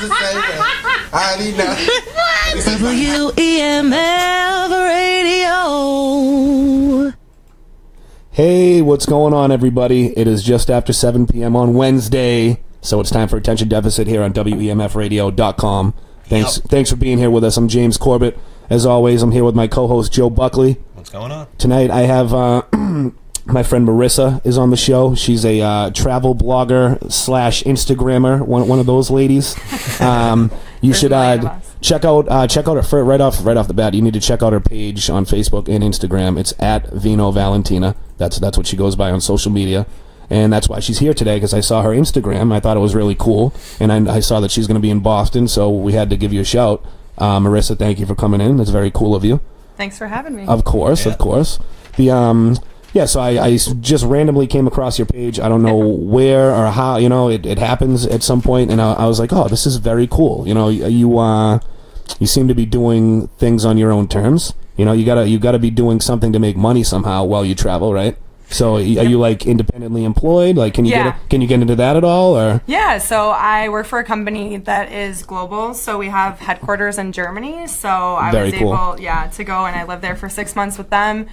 was the same way. I already know. WEMF Radio. Hey, what's going on, everybody? It is just after 7 p.m. on Wednesday, so it's time for Attention Deficit here on WEMFradio.com. Thanks for being here with us. I'm James Corbett. As always, I'm here with my co-host, Joe Buckley. What's going on? Tonight, I have my friend Marissa is on the show. She's a travel blogger / Instagrammer, one of those ladies. You should check out her right off the bat. You need to check out her page on Facebook and Instagram. It's at Vino Valentina. That's what she goes by on social media. And that's why she's here today, because I saw her Instagram. I thought it was really cool. And I saw that she's going to be in Boston, so we had to give you a shout. Marissa, thank you for coming in. That's very cool of you. Thanks for having me. Of course. So I just randomly came across your page. I don't know where or how, it happens at some point, and I was like, oh, this is very cool. You seem to be doing things on your own terms. You gotta be doing something to make money somehow while you travel, right? So are you like independently employed? Like, can you get into that at all? Or so I work for a company that is global. So we have headquarters in Germany. So I was able to go, and I lived there for 6 months with them.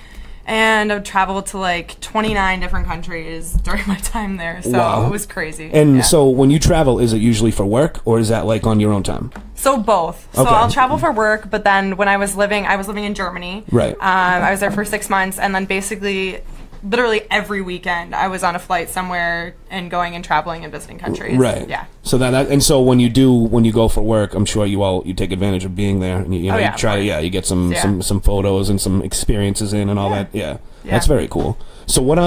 And I've traveled to like 29 different countries during my time there. So It was crazy. And so when you travel, is it usually for work, or is that like on your own time? So both. So I'll travel for work, but then when I was living in Germany. Right. I was there for 6 months, and then basically literally every weekend I was on a flight somewhere and going and traveling and visiting countries. Right. Yeah. So so when you go for work, I'm sure you take advantage of being there, and you try to you get some photos and some experiences in and all that. Yeah. That's very cool. So what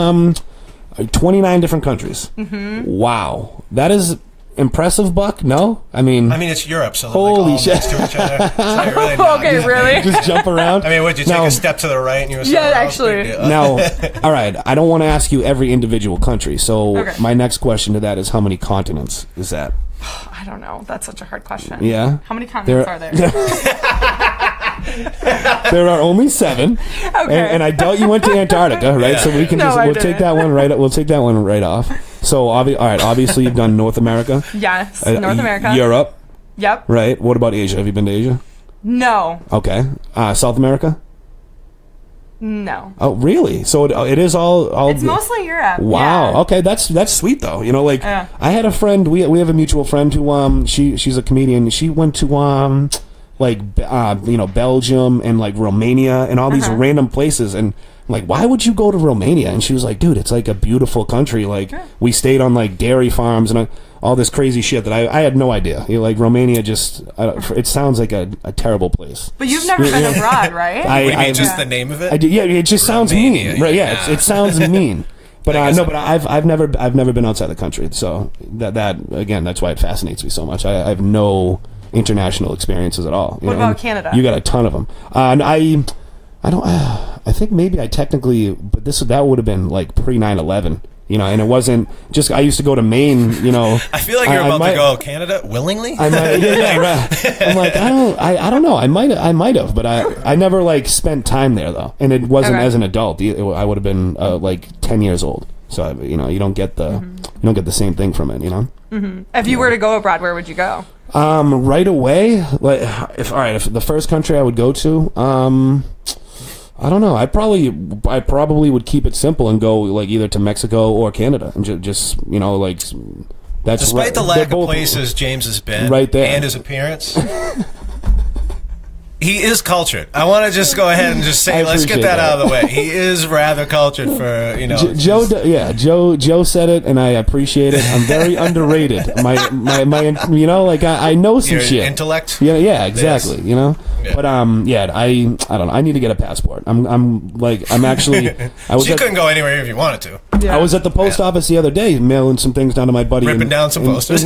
29 different countries. Mm-hmm. Wow. That is impressive, Buck? No? I mean it's Europe, so they're holy all shit. next to each other. So you're really not really? Just jump around? would you take a step to the right and you were actually. Now, all right, I don't want to ask you every individual country, so my next question to that is, how many continents is that? I don't know. That's such a hard question. Yeah? How many continents are there? There are only 7. Okay. And I doubt you went to Antarctica, right? Yeah. So we can we'll take that one right off. So obviously you've done North America. Yes, North America. Europe. Yep. Right. What about Asia? Have you been to Asia? No. Okay. South America? No. Oh, really? So it is all. It's mostly Europe. Wow. Yeah. Okay, that's sweet though. I had a friend. We have a mutual friend who she's a comedian. She went to Belgium and like Romania and all these random places, and I'm like, why would you go to Romania? And she was like, dude, it's like a beautiful country. Like we stayed on like dairy farms and all this crazy shit that I had no idea. Romania it sounds like a terrible place. But you've never been abroad, right? I just the name of it? I did. Yeah, it just sounds mean. Right? Yeah, it sounds mean. But I've never been outside the country. So that again, that's why it fascinates me so much. I have no international experiences at all. What about Canada? You got a ton of them. And I don't. I think maybe I technically, but that would have been like pre 9/11. And it wasn't just. I used to go to Maine. I feel like you're about to go Canada willingly. I might. Right. I'm like, I don't know. I might have, but I never like spent time there though, and it wasn't as an adult. I would have been like 10 years old. So you don't get the same thing from it. Mm-hmm. If you were to go abroad, where would you go? Right away. Like, if the first country I would go to, I don't know. I probably would keep it simple and go like either to Mexico or Canada, and just like that's. Despite the lack of places James has been, right there, and his appearance. He is cultured. I want to just go ahead and just say, let's get that out of the way. He is rather cultured for, Joe said it, and I appreciate it. I'm very underrated. I know some shit. Intellect. Yeah, exactly. Yes. Yeah. But I don't know. I need to get a passport. I'm actually. You couldn't go anywhere if you wanted to. Yeah. I was at the post office the other day, mailing some things down to my buddy. Ripping down some posters.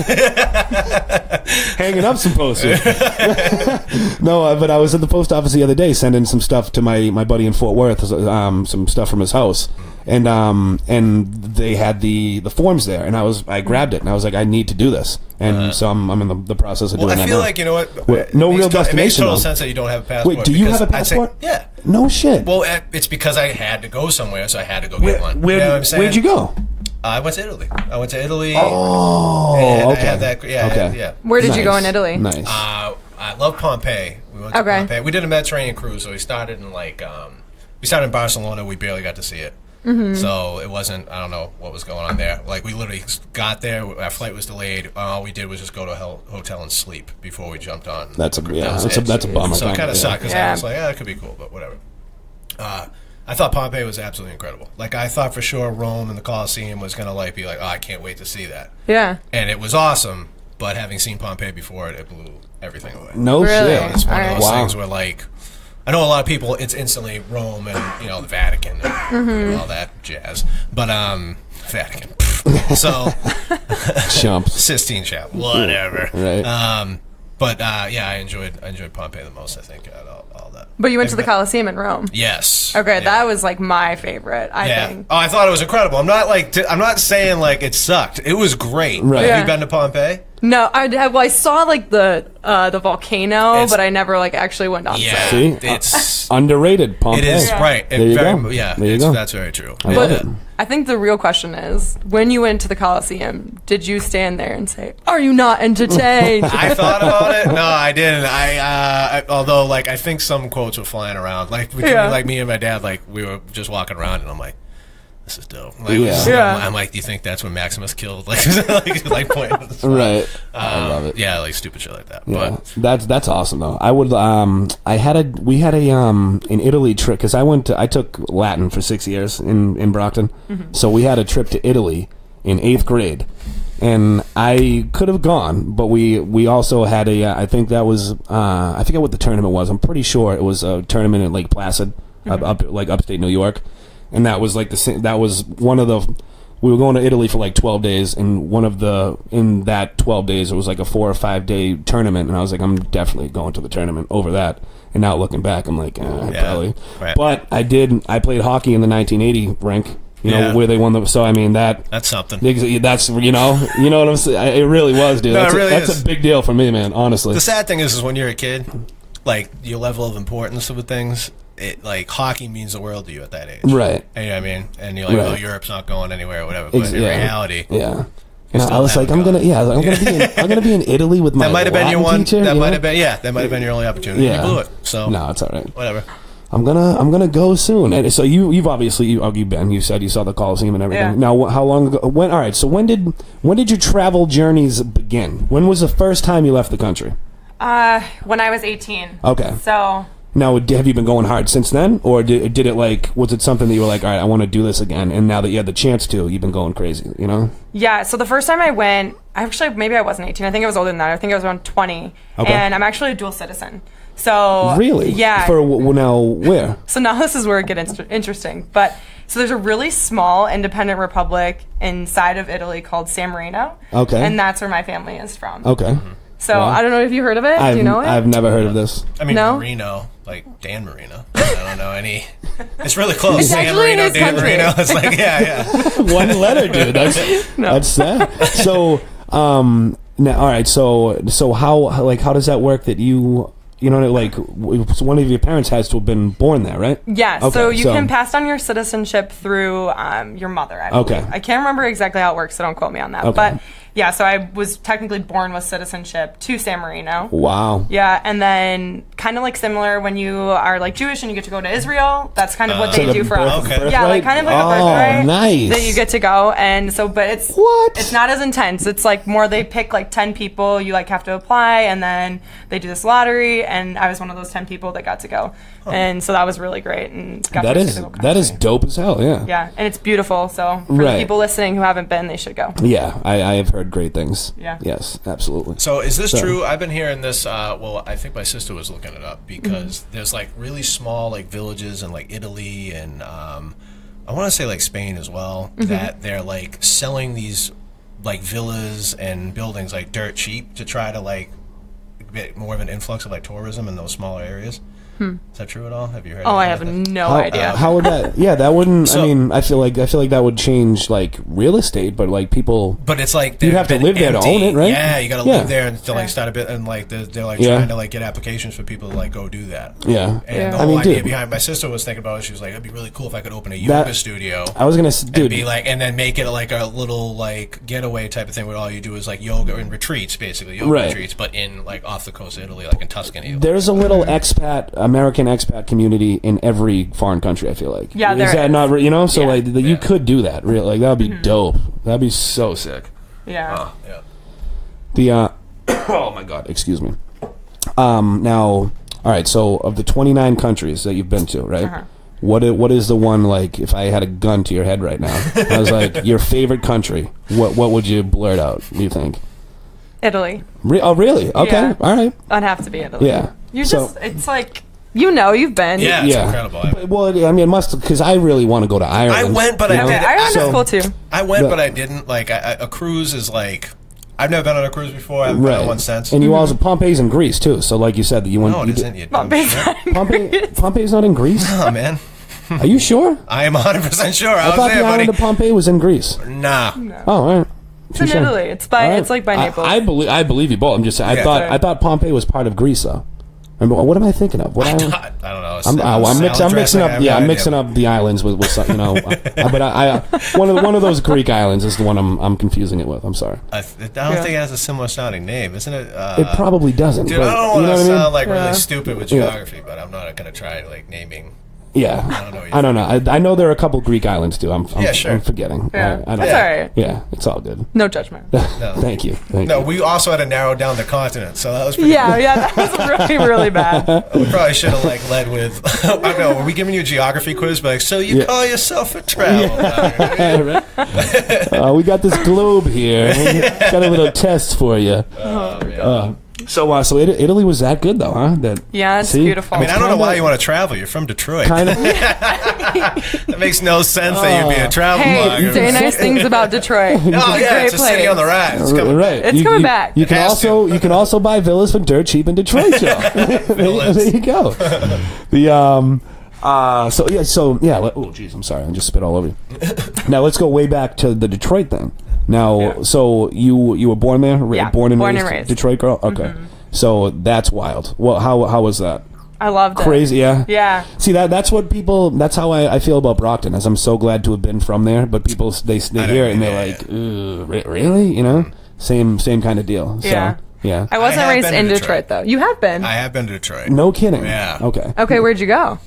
Hanging up some posters. No, but I was at the post office the other day sending some stuff to my buddy in Fort Worth, some stuff from his house, and they had the forms there, and I grabbed it, and I was like, I need to do this, and so I'm in the process of doing that now. I feel like, you know what? No real destination. It makes total sense that you don't have a passport. Wait, do you have a passport? Yeah. No shit. Well, it's because I had to go somewhere, so I had to go get one. Where'd you go? I went to Italy. Oh, and okay. I had that. Yeah, Okay. yeah. Where did you go in Italy? Nice. I love Pompeii. We went to Pompeii. We did a Mediterranean cruise, so we started in we started in Barcelona. We barely got to see it. So it wasn't, I don't know what was going on there. Like, we literally got there, our flight was delayed. All we did was just go to a hotel and sleep before we jumped on. That's a bummer. So it kind of sucked because I was like, it could be cool, but whatever. I thought Pompeii was absolutely incredible. Like, I thought for sure Rome and the Colosseum was going to be like, oh, I can't wait to see that. Yeah. And it was awesome, but having seen Pompeii before, it blew everything away. No really? shit. It's one of those things where, like, I know a lot of people, it's instantly Rome and, the Vatican and all that jazz. But, Vatican. So, Chumps. Sistine Chapel, whatever. Right. I enjoyed Pompeii the most, I think, out of all that. But you went to the Colosseum in Rome. Yes. Okay, Yeah. that was like my favorite, I think. Oh, I thought it was incredible. I'm not saying like it sucked. It was great. Right. Have you been to Pompeii? No, I saw like the volcano, but I never like actually went on. Yeah. See? It's underrated. Pompeii. It is right. There you go. Yeah, There you go. that's very true. I love But it. I think the real question is, when you went to the Colosseum, did you stand there and say, "Are you not entertained"? I thought about it. No, I didn't. Although like I think some quotes were flying around. Like between like me and my dad, like we were just walking around, and I'm like, this is dope. Like, I'm like, do you think that's when Maximus killed? Like pointing at the spot. Right. I love it. Yeah, like stupid shit like that. Yeah. But That's awesome though. I would we had an Italy trip because I took Latin for 6 years in Brockton. So we had a trip to Italy in 8th grade. And I could have gone, but we also had I think that was I forget what the tournament was. I'm pretty sure it was a tournament in Lake Placid, upstate New York. And that was that was one of the, we were going to Italy for like 12 days, and in that 12 days, it was like a 4 or 5 day tournament, and I was like, I'm definitely going to the tournament over that. And now looking back, I'm like, probably. Right. But I played hockey in the 1980 rink, where they won that's something. That's, you know what I'm saying? It really was, dude. No, That's a big deal for me, man, honestly. The sad thing is when you're a kid, like, your level of importance of things, hockey means the world to you at that age. Right. And, you know what I mean? And you're like, oh, Europe's not going anywhere or whatever. But in reality... Yeah. And I was like, I'm gonna be in Italy with my that might have been your one. teacher, that might have been your only opportunity. Yeah. You blew it. So no, it's all right. Whatever. I'm gonna go soon. And so you've obviously you've been. You said you saw the Colosseum and everything. Yeah. Now, how long ago? All right. So when did your travel journeys begin? When was the first time you left the country? When I was 18. Okay. So. Now, have you been going hard since then, or did it was it something that you were like, all right, I want to do this again, and now that you had the chance to, you've been going crazy, Yeah, so the first time I went, maybe I wasn't 18. I think I was older than that. I think I was around 20. Okay. And I'm actually a dual citizen. So really? Yeah. Now where? So now this is where it gets interesting. But so there's a really small independent republic inside of Italy called San Marino. Okay. And that's where my family is from. Okay. So I don't know if you heard of it. Do you know it? I've never heard of this. I mean, No? Marino, like Dan Marino. I don't know any. It's really close. It's San actually in Marino, his Dan country. Marino. It's like, yeah. One letter, dude. That's sad. So, now, all right. So how does that work? That one of your parents has to have been born there, right? Yeah. Okay, So you can pass down your citizenship through your mother. I believe. Okay. I can't remember exactly how it works, so don't quote me on that. Okay. But yeah, so I was technically born with citizenship to San Marino. Wow. Yeah, and then kind of like similar when you are like Jewish and you get to go to Israel. That's kind of what they do for us. Okay. Yeah, like kind of like a birthright. Nice. That you get to go, and so, but it's What? It's not as intense. It's like more they pick like 10 people. You like have to apply, and then they do this lottery, and I was one of those 10 people that got to go, and so that was really great. And got to see the whole that is country. dope as hell. Yeah. Yeah, and it's beautiful. So for Right. the people listening who haven't been, they should go. Yeah, I have heard great things. Yeah. Yes, absolutely. So is this true? I've been hearing this. I think my sister was looking it up because there's like really small like villages in like Italy and I want to say like Spain as well that they're like selling these like villas and buildings like dirt cheap to try to like get more of an influx of like tourism in those smaller areas. Is that true at all? Have you heard? Oh, I have no idea. How would that? Yeah, that wouldn't. I mean, I feel like that would change like real estate, but like people. But it's like you'd have to live there to own it, right? Yeah, you got to live there and to like start a bit, and like they're like trying to like get applications for people to like go do that. Yeah, and the whole idea behind my sister was thinking about it. She was like, it'd be really cool if I could open a yoga studio. I was gonna do be like, and then make it like a little like getaway type of thing where all you do is like yoga and retreats, basically yoga retreats, but in like off the coast of Italy, like in Tuscany. There's a little American expat community in every foreign country. I feel like. Yeah, is that not so like you could do that? Really, like that would be dope. That'd be so sick. Yeah. The oh my god, excuse me. Now, all right. So of the 29 countries that you've been to, right? What is the one, like, if I had a gun to your head right now, I was like, your favorite country, what would you blurt out, do you think? Italy. Oh, really? Okay, yeah. All right. I'd have to be Italy. Yeah. It's like, you've been. Yeah, it's incredible. Well, I mean, it must, because I really want to go to Ireland. I went, but I didn't. Ireland is cool, too. I went, but I didn't. Like, a cruise is like... I've never been on a cruise before. I haven't been on one since. And you also Pompeii's in Greece too. So like you said, that you went. No, it isn't. Pompeii's not in Greece. Oh man. Are you sure? I am 100% sure. I thought the island of Pompeii was in Greece. Nah. No. Oh, all right. It's in Italy. It's like by Naples. I believe you both. I'm just saying. I thought Pompeii was part of Greece though. What am I thinking of? I don't know. I'm mixing up. Yeah, I'm mixing up the islands with some, But I one of those Greek islands is the one I'm confusing it with. I'm sorry. I don't think it has a similar sounding name, isn't it? It probably doesn't. Dude, I don't want to sound like really stupid with geography, but I'm not going to try like naming. Yeah, I don't know. I know there are a couple Greek islands too. I'm forgetting. Yeah. That's all right. Yeah, it's all good. No judgment. No. Thank you. We also had to narrow down the continent, so that was pretty cool. That was really, really bad. We probably should have like led with. I don't know. Were we giving you a geography quiz? But like, so you call yourself a traveler? We got this globe here. Got a little test for you. So Italy was that good though, huh? It's beautiful. I mean, I don't know why you want to travel. You're from Detroit. Kind of. That makes no sense that you'd be a travel blogger. Say nice things about Detroit. It's a city on the rise. It's coming, It's coming back. You can also buy villas for dirt cheap in Detroit, Joe. There you go. Oh, geez, I'm sorry. I just spit all over you. Now let's go way back to the Detroit thing. Now, so you were born there? Born and raised. Detroit girl? Okay. Mm-hmm. So that's wild. Well, how was that? I loved it. Crazy, yeah? Yeah. See, that's how I feel about Brockton, as I'm so glad to have been from there, but people, they hear it and they're like, really? Same kind of deal. Yeah. So, yeah. I wasn't raised in Detroit, though. You have been? I have been to Detroit. No kidding? Yeah. Okay, where'd you go?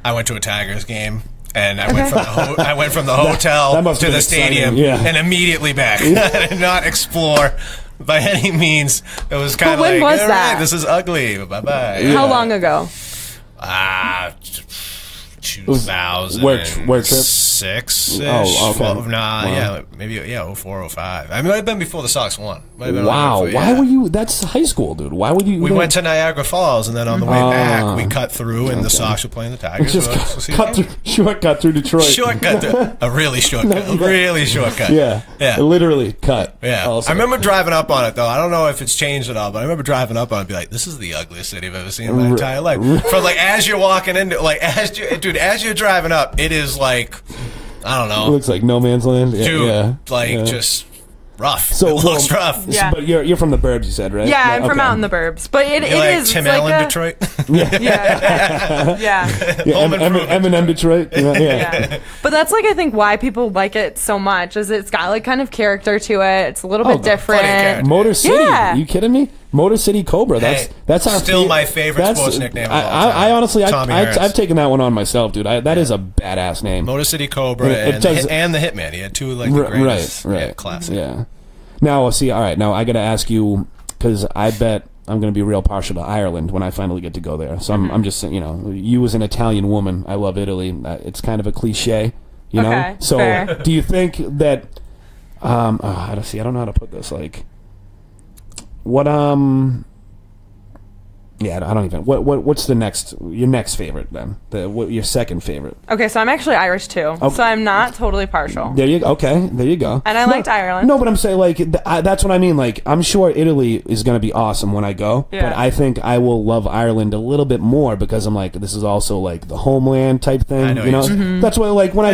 I went to a Tigers game. And I went from the hotel to the stadium and immediately back. I did not explore by any means. It was kind of like, when was that? Right, this is ugly. Bye-bye. How long ago? 2000. Work trip? 6-ish. Oh, okay. Maybe 04, 05. I mean, it might have been before the Sox won. Wow. Why were you... That's high school, dude. Why would you... We went to Niagara Falls, and then on the way back, we cut through, and the Sox were playing the Tigers. Shortcut through Detroit. Shortcut through... A really shortcut. Really shortcut. Yeah. Literally cut. Yeah. Also. I remember driving up on it, though. I don't know if it's changed at all, but I remember driving up on it and be like, this is the ugliest city I've ever seen in my entire life. From, like, as you're walking into... Like, as you're driving up, it is like... I don't know. It looks like no man's land. Just rough. So it looks rough. Yeah. But you're from the burbs, you said, right? Yeah, I'm from out in the burbs. But it is Tim like Allen, Detroit. Yeah. Eminem, Detroit. Yeah. But that's like I think why people like it so much is it's got like kind of character to it. It's a little bit different. Motor City. Are you kidding me? Motor City Cobra. That's our still my favorite sports nickname. I honestly, I've taken that one on myself, dude. That is a badass name. Motor City Cobra and the Hitman. He had two like the greatest, classic. Yeah. Now, see, all right. Now I got to ask you because I bet I'm going to be real partial to Ireland when I finally get to go there. So I'm just saying, you as an Italian woman, I love Italy. It's kind of a cliche, know. So fair. Do you think that? I don't know how to put this. Like. What Yeah, I don't even. What's your next favorite then? Your second favorite? Okay, so I'm actually Irish too, so I'm not totally partial. There you go. And I liked Ireland. No, but I'm saying like that's what I mean. Like I'm sure Italy is going to be awesome when I go, but I think I will love Ireland a little bit more because I'm like this is also like the homeland type thing. I know Mm-hmm. That's why like when I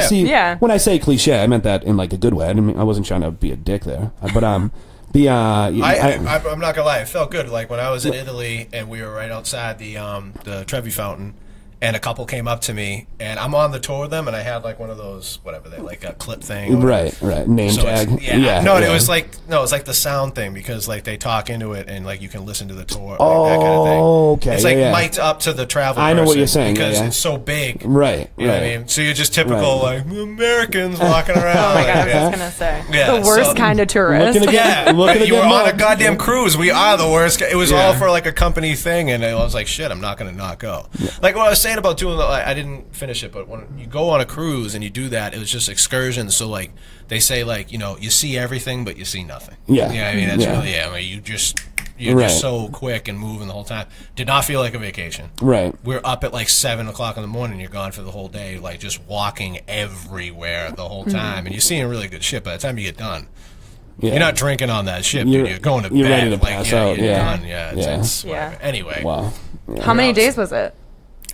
say cliche, I meant that in like a good way. I wasn't trying to be a dick there, but I'm not gonna lie, it felt good. Like when I was in Italy and we were right outside the Trevi Fountain, and a couple came up to me, and I'm on the tour with them, and I had like one of those whatever they like a clip thing, right, name tag, it was like the sound thing because like they talk into it and like you can listen to the tour, like, that kind of thing. Okay, it's like mic'd up to the travel. I know what you're saying because it's so big, right? You know what I mean? So you're just typical like Americans walking around. Oh my god, I was gonna say the worst kind of tourist. You were on a goddamn cruise. We are the worst. It was all for like a company thing, and I was like, shit, I'm not gonna not go. Like what I was saying about doing I didn't finish it, but when you go on a cruise and you do that, it was just excursions. So like they say, like you see everything, but you see nothing. Yeah, I mean that's really I mean, you're just so quick and moving the whole time. Did not feel like a vacation. Right. We're up at like 7 o'clock in the morning. You're gone for the whole day, like just walking everywhere the whole time, and you're seeing really good shit. By the time you get done, you're not drinking on that ship. You're going to bed. You're ready to pass out. You're done. It's anyway. Wow. How many days was it?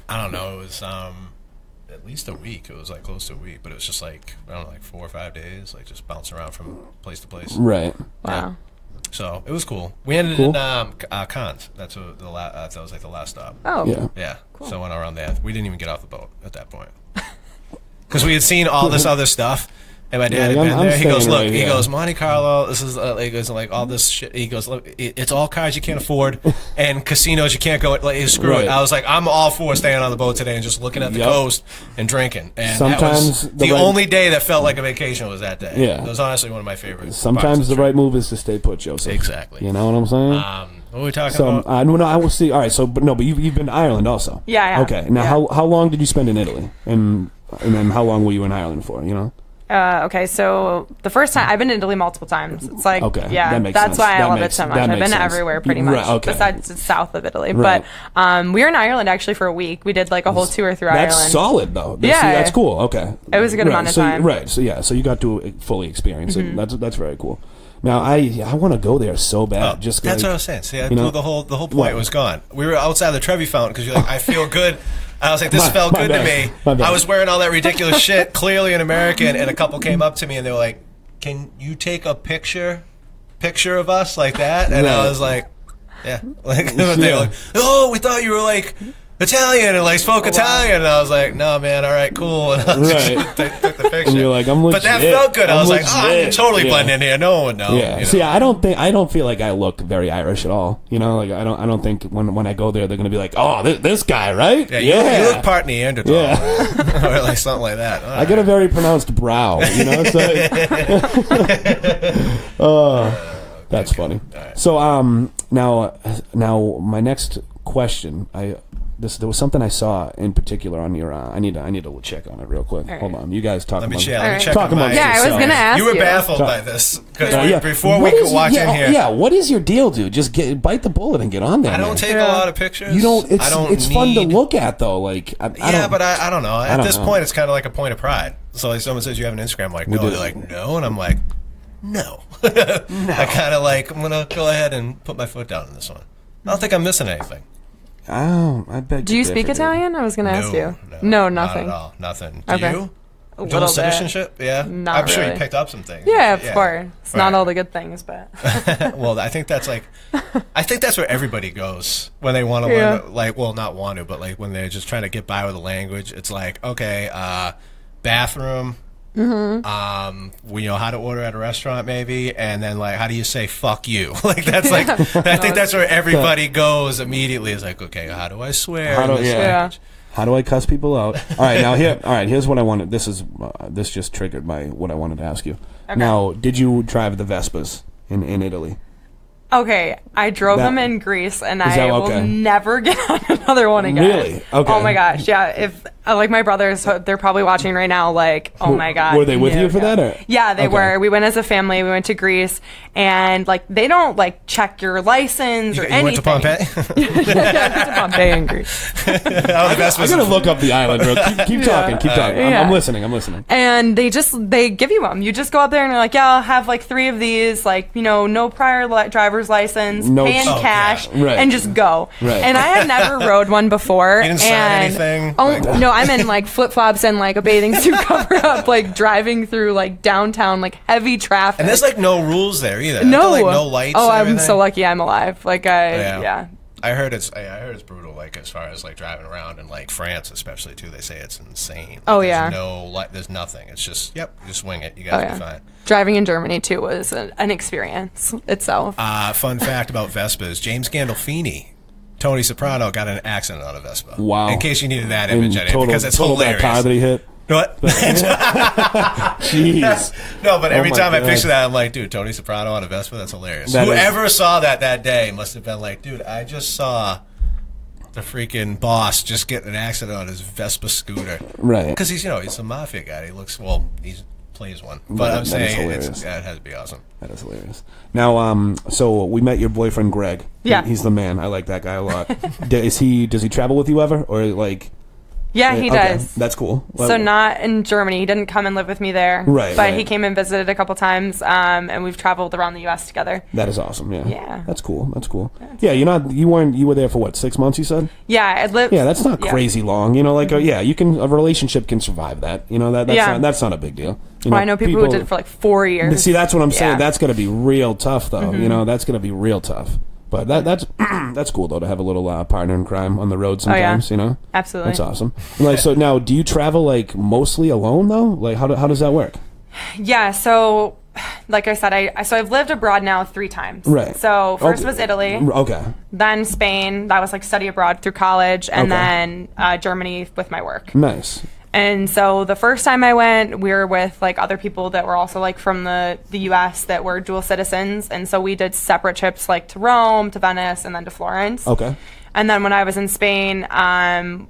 I don't know. It was at least a week. It was like close to a week, but it was just like I don't know, like 4 or 5 days, like just bouncing around from place to place. Right. Wow. Yeah. So it was cool. We ended in Cannes. That was like the last stop. Oh. Yeah. Cool. So I went around there. We didn't even get off the boat at that point because we had seen all this other stuff. And my dad had been there. He goes, look, he goes, Monte Carlo, this is, he goes, like, all this shit. He goes, look, it's all cars you can't afford and casinos you can't go, like, screw it. I was like, I'm all for staying on the boat today and just looking at the coast and drinking. And sometimes that was the only day that felt like a vacation was that day. Yeah. It was honestly one of my favorites. Sometimes the right move is to stay put, Joseph. Exactly. You know what I'm saying? What were we talking about? No, I will see. All right, so, but you've been to Ireland also. Yeah. Okay. Now, how long did you spend in Italy? And then how long were you in Ireland for, you know? Okay, so the first time I've been to Italy multiple times. It's like that's sense. why I love it so much. I've been everywhere pretty much, besides the south of Italy. Right. But we were in Ireland actually for a week. We did like a whole tour through Ireland. That's solid though. That's cool. Okay, it was a good amount of time. Right. So you got to fully experience it. That's very cool. Now I want to go there so bad. Just that's what I was saying. See, the whole point was gone. We were outside the Trevi Fountain because you're like, I feel good. I was like, this felt good to me. I was wearing all that ridiculous shit, clearly an American, and a couple came up to me and they were like, can you take a picture of us like that? And I was like, yeah. Like, they were like, oh, we thought you were like Italian and like spoke Italian, and I was like, no man, all right, cool, and I just took the picture. And you're like, I'm legit. But that felt good. I was like, oh, I can totally blend in here. No one would know. Yeah. You know? See, I don't feel like I look very Irish at all. You know, like I don't think when I go there they're gonna be like, oh, this guy, right? Yeah. You look part Neanderthal, or like something like that. I get a very pronounced brow. You know, so that's funny. Right. So now my next question, there was something I saw in particular on your. I need to check on it real quick. Right. Hold on, you guys talk. Let me about check. Talk about. Yeah, I was gonna ask you. You were baffled by this because before we could watch in here. Yeah, what is your deal, dude? Just bite the bullet and get on there. I don't take a lot of pictures. You don't. It's fun to look at though. Like but I don't know. At this point, it's kind of like a point of pride. So like someone says you have an Instagram, I'm like no, they're like no, and I'm like no. I kind of like I'm gonna go ahead and put my foot down on this one. I don't think I'm missing anything. Oh, I bet. Do you speak Italian? I was going to ask you. No, nothing. Not at all. Nothing. Do you? Dual citizenship? Yeah. I'm sure you picked up some things. Yeah, of course. It's not all the good things, but. Well, I think that's where everybody goes when they want to learn. Like, well, not want to, but like when they're just trying to get by with a language. It's like, okay, bathroom. Mm-hmm. We know how to order at a restaurant, maybe, and then like, how do you say "fuck you"? Like that's like, I think that's where everybody goes immediately. Is like, okay, how do I swear? How do I cuss people out? All right, here's what I wanted. This just triggered what I wanted to ask you. Okay. Now, did you drive the Vespas in Italy? Okay, I drove them in Greece, and I will never get on another one again. Really? Okay. Oh my gosh, yeah. If Like my brothers, they're probably watching right now. Like, oh my god, were they with you for that? Or? Yeah, they were. We went as a family. We went to Greece, and like they don't like check your license or anything. You went to Pompeii? Yeah, I went to Pompeii in Greece. I gotta look up the island, bro. Keep talking. Keep talking. I'm listening. And they give you them. You just go up there and you're like, yeah, I'll have like 3 of these. Like, you know, no prior driver's license, pay in cash, and just go. Right. And I had never rode one before. You didn't sign anything? Oh, no, I'm in like flip-flops and like a bathing suit cover up, like driving through like downtown, like heavy traffic. And there's like no rules there either. No. Like no lights. Oh, I'm so lucky I'm alive. Like yeah. I heard it's brutal. Like as far as like driving around in like France, especially too, they say it's insane. Oh there's yeah. No light. There's nothing. It's just you just wing it. You guys will be fine. Driving in Germany too was an experience itself. Fun fact about Vespas: James Gandolfini, Tony Soprano got in an accident on a Vespa. Wow! In case you needed that image, because it's total hilarious. That car that he hit. What? Jeez. No, but every time I picture that, I'm like, dude, Tony Soprano on a Vespa, that's hilarious. Whoever saw that day must have been like, dude, I just saw the freaking boss just get in an accident on his Vespa scooter. Right. Because he's a mafia guy. He plays one. But I'm saying it has to be awesome. That is hilarious. Now, so we met your boyfriend, Greg. Yeah. He's the man. I like that guy a lot. Does he travel with you ever? Or like... Yeah, he does. That's cool. So not in Germany. He didn't come and live with me there. Right. But he came and visited a couple times, and we've traveled around the U.S. together. That is awesome. Yeah. Yeah. That's cool. Yeah. You were there for what, 6 months? You said. Yeah, I lived. Yeah, that's not crazy long. You know, like a relationship can survive that. You know that's not a big deal. You know, I know people who did it for like 4 years. See, that's what I'm saying. That's gonna be real tough, though. Mm-hmm. You know, that's gonna be real tough. But that's that's cool though to have a little partner in crime on the road sometimes. You know, absolutely, that's awesome. And like, so now, do you travel like mostly alone though? Like, how does that work? Yeah, so like I said, I've lived abroad now 3 times. Right. So first was Italy. Okay. Then Spain. That was like study abroad through college, and then Germany with my work. Nice. And so the first time I went, we were with like other people that were also like from the U.S. that were dual citizens. And so we did separate trips like to Rome, to Venice, and then to Florence. Okay. And then when I was in Spain,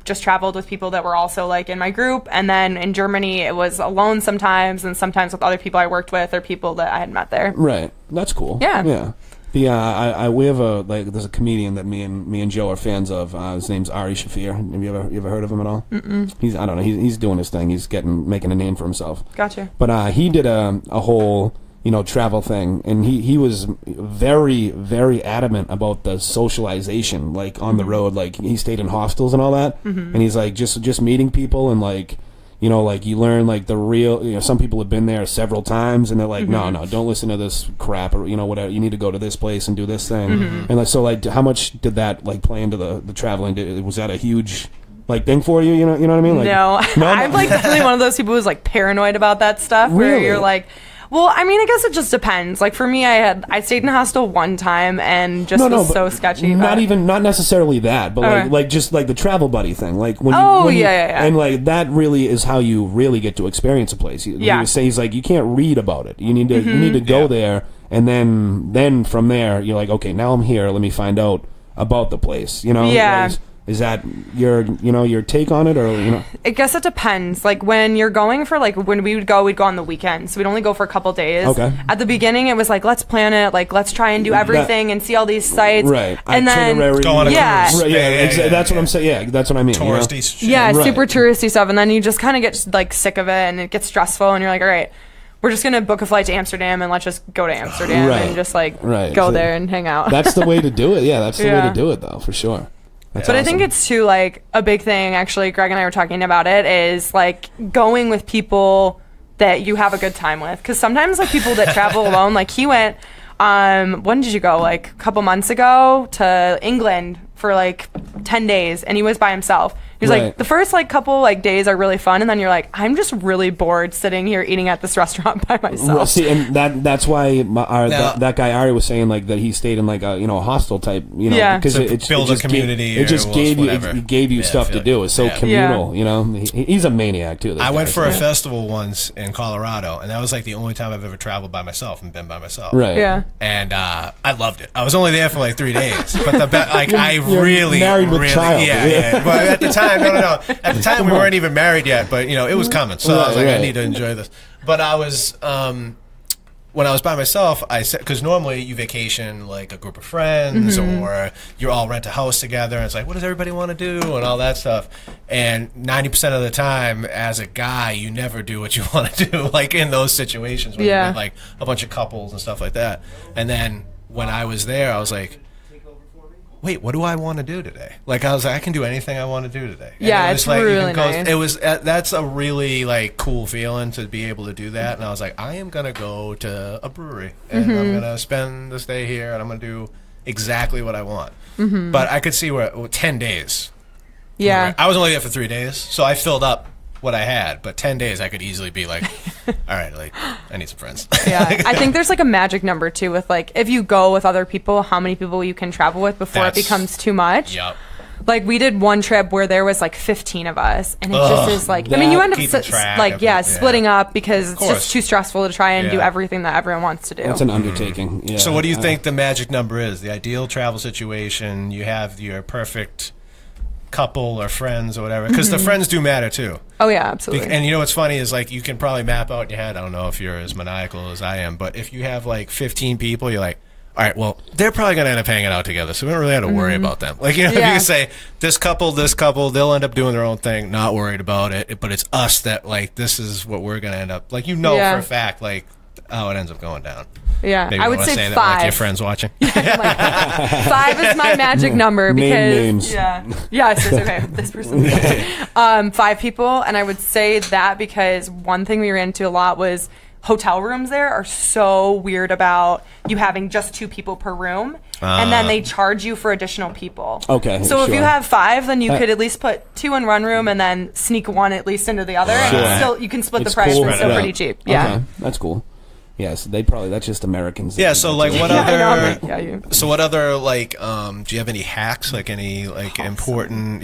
just traveled with people that were also like in my group. And then in Germany, it was alone sometimes, and sometimes with other people I worked with or people that I had met there. Right. That's cool. Yeah. Yeah. We have there's a comedian that me and Joe are fans of. His name's Ari Shafir. Have you ever heard of him at all? Mm-mm. He's doing his thing. He's making a name for himself. Gotcha. But he did a whole travel thing, and he was very, very adamant about the socialization, like on the road. Like he stayed in hostels and all that, and he's like just meeting people and like. You know, like you learn like the real. Some people have been there several times, and they're like, no, don't listen to this crap, or whatever. You need to go to this place and do this thing. And like, so, like, how much did that like play into the traveling? Was that a huge like thing for you? You know what I mean? Like, no, I'm like definitely one of those people who's like paranoid about that stuff. Where you're like. Well, I mean, I guess it just depends. Like for me, I stayed in a hostel one time and just was so sketchy. Not necessarily that, but like just like the travel buddy thing. Like when and like that really is how you really get to experience a place. You say he's like you can't read about it. You need to go there, and then from there you're like, okay, now I'm here. Let me find out about the place. Yeah. Is that your take on it, or I guess it depends. Like when you're going for like when we'd go on the weekend, so we'd only go for a couple days. Okay. At the beginning, it was like let's plan it, like let's try and do everything and see all these sites. Right. And then go on a cruise. Right, that's what I'm saying. Yeah, that's what I mean. Touristy shit. Yeah, super touristy stuff, and then you just kind of get like sick of it, and it gets stressful, and you're like, all right. We're just going to book a flight to Amsterdam and let's just go to Amsterdam and just like go there and hang out. That's the way to do it. Yeah, that's the way to do it though, for sure. That's but awesome. I think it's too like a big thing. Actually, Greg and I were talking about it. Is like going with people that you have a good time with. Because sometimes like people that travel alone, like he went. When did you go? Like a couple months ago to England for like 10 days, and he was by himself. He's like, the first like couple like days are really fun, and then you're like, I'm just really bored sitting here eating at this restaurant by myself. Well, see, and that's why that guy Ari was saying like that he stayed in like a hostel type, because it build a community. It just gave you stuff to do. It's so communal, He's a maniac too. I went for a festival once in Colorado, and that was like the only time I've ever traveled by myself and been by myself. Right. Yeah. And I loved it. I was only there for like 3 days, but I You're really married with child. Yeah. But at the time. time, no. At the time, we weren't even married yet, but it was coming. So I was like, I need to enjoy this. But I was. When I was by myself, I said, because normally you vacation like a group of friends or you all rent a house together and it's like, what does everybody want to do and all that stuff. And 90% of the time as a guy, you never do what you want to do, like in those situations when you're with like a bunch of couples and stuff like that. And then when I was there, I was like, wait, what do I want to do today? Like I was like, I can do anything I want to do today. And yeah, it's like, really nice. It was that's a really like cool feeling to be able to do that. And I was like, I am gonna go to a brewery and I'm gonna spend this day here and I'm gonna do exactly what I want. But I could see where 10 days. Yeah, I was only there for 3 days, so I filled up what I had, but 10 days I could easily be like, all right, like I need some friends. Yeah, I think there's like a magic number too with like if you go with other people, how many people you can travel with before it becomes too much. Yep. Like we did one trip where there was like 15 of us, and it just is like you end up splitting up because it's just too stressful to try and do everything that everyone wants to do. It's an undertaking. Yeah. So what do you think the magic number is? The ideal travel situation? You have your perfect couple or friends or whatever, because the friends do matter too. Oh yeah, absolutely. And what's funny is like you can probably map out in your head, I don't know if you're as maniacal as I am, but if you have like 15 people, you're like, all right, well, they're probably going to end up hanging out together, so we don't really have to worry about them. Like, if you can say, this couple, they'll end up doing their own thing, not worried about it, but it's us that, like, this is what we're going to end up, like, for a fact, like, how it ends up going down. Yeah, maybe I would say 5. That, like, your friends watching. Like, 5 is my magic number because names. Yes, it's okay. This person. 5 people, and I would say that because one thing we ran into a lot was hotel rooms there are so weird about you having just 2 people per room, and then they charge you for additional people. Okay. So if you have 5, then you could at least put 2 in one room and then sneak 1 at least into the other, and still you can split the price. Cool. It's still pretty cheap. Yeah, okay. That's cool. Yes, that's just Americans. Yeah, so like what other so what other like do you have any hacks, like any like important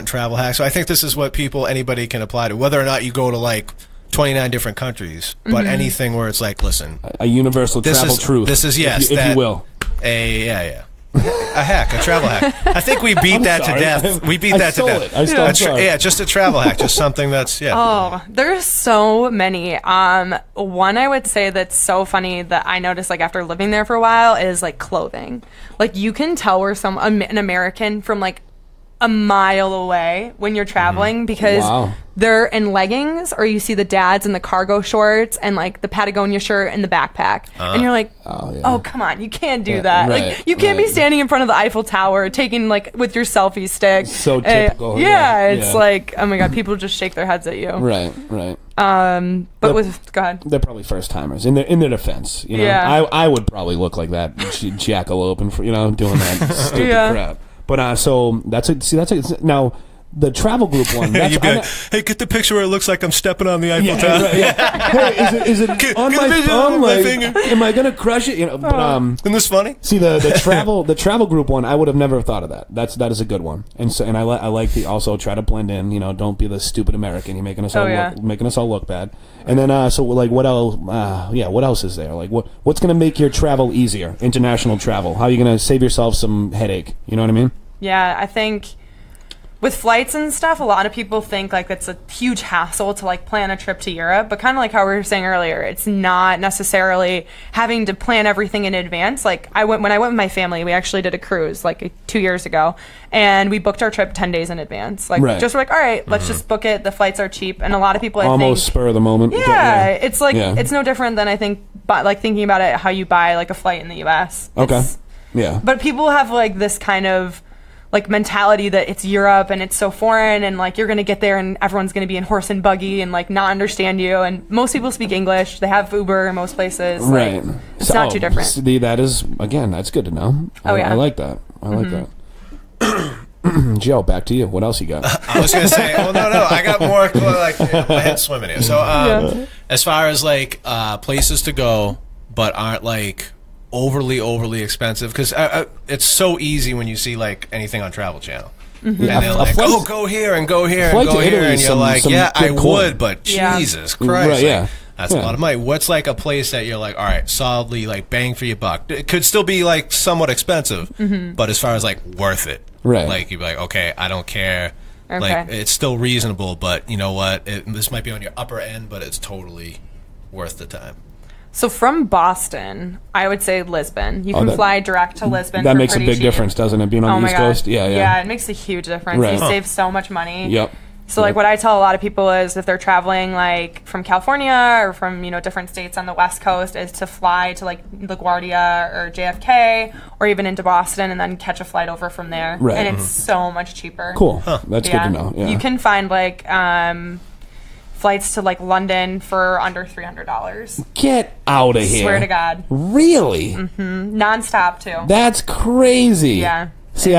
travel hacks? So I think this is what anybody can apply to, whether or not you go to like 29 different countries, but anything where it's like, listen, a universal travel truth. This is if you will. A hack, a travel hack. I think we beat that to death. We beat that to death. I stole it. Just a travel hack, just something that's Oh, there's so many. One I would say that's so funny that I noticed like after living there for a while is like clothing. Like you can tell where an American from like a mile away when you're traveling because they're in leggings, or you see the dads in the cargo shorts and like the Patagonia shirt and the backpack, and you're like, oh come on, you can't do that. Like you can't be standing in front of the Eiffel Tower taking like with your selfie stick. So typical. It's like, oh my god, people just shake their heads at you. Right. But go ahead. They're probably first timers. In their defense, I would probably look like that jackalope and doing that stupid crap. But so now the travel group one. You'd be like, hey, get the picture where it looks like I'm stepping on the Eiffel Tower. Hey, is it on my thumb? Like, am I gonna crush it? Isn't this funny? See the travel group one. I would have never thought of that. That is a good one. And so I like the also try to blend in. Don't be the stupid American. You're making us all look bad. And then so like what else? What else is there? Like what's gonna make your travel easier? International travel. How are you gonna save yourself some headache? You know what I mean? Yeah, I think with flights and stuff, a lot of people think like it's a huge hassle to like plan a trip to Europe, but kind of like how we were saying earlier, it's not necessarily having to plan everything in advance. Like when I went with my family, we actually did a cruise like 2 years ago, and we booked our trip 10 days in advance. Like just like, all right, let's just book it. The flights are cheap, and a lot of people almost spur of the moment. Yeah, it's like it's no different than I think, like thinking about it how you buy like a flight in the U.S. But people have like this kind of like mentality that it's Europe and it's so foreign and like you're gonna get there and everyone's gonna be in horse and buggy and like not understand you, and most people speak English. They have Uber in most places. Right. Like, it's not too different. That is, again, that's good to know. I like that. I like that. Joe, back to you. What else you got? I was gonna say, no, I got more like my head's swimming here. So as far as like places to go but aren't like overly expensive, because it's so easy when you see like anything on Travel Channel and they're like, go here and go here and go here, and you're like, I would, but Jesus Christ, that's a lot of money. What's like a place that you're like, all right, solidly like bang for your buck? It could still be like somewhat expensive, but as far as like worth it, like you'd be like, okay, I don't care Okay. Like, it's still reasonable, but you know what? This might be on your upper end, but it's totally worth the time. So from Boston, I would say Lisbon. You can fly direct to Lisbon. That makes a big cheap. difference, doesn't it? Being on the East Coast? Yeah, yeah. Yeah, it makes a huge difference. Right. You save so much money. Yep. So like what I tell a lot of people is if they're traveling like from California or from, different states on the West Coast is to fly to like LaGuardia or JFK or even into Boston and then catch a flight over from there. Right. And it's so much cheaper. Cool. That's good to know. Yeah. You can find like flights to like London for under $300. Get out of here. Swear to God. Really? Mm-hmm. Non-stop too. That's crazy. Yeah. See,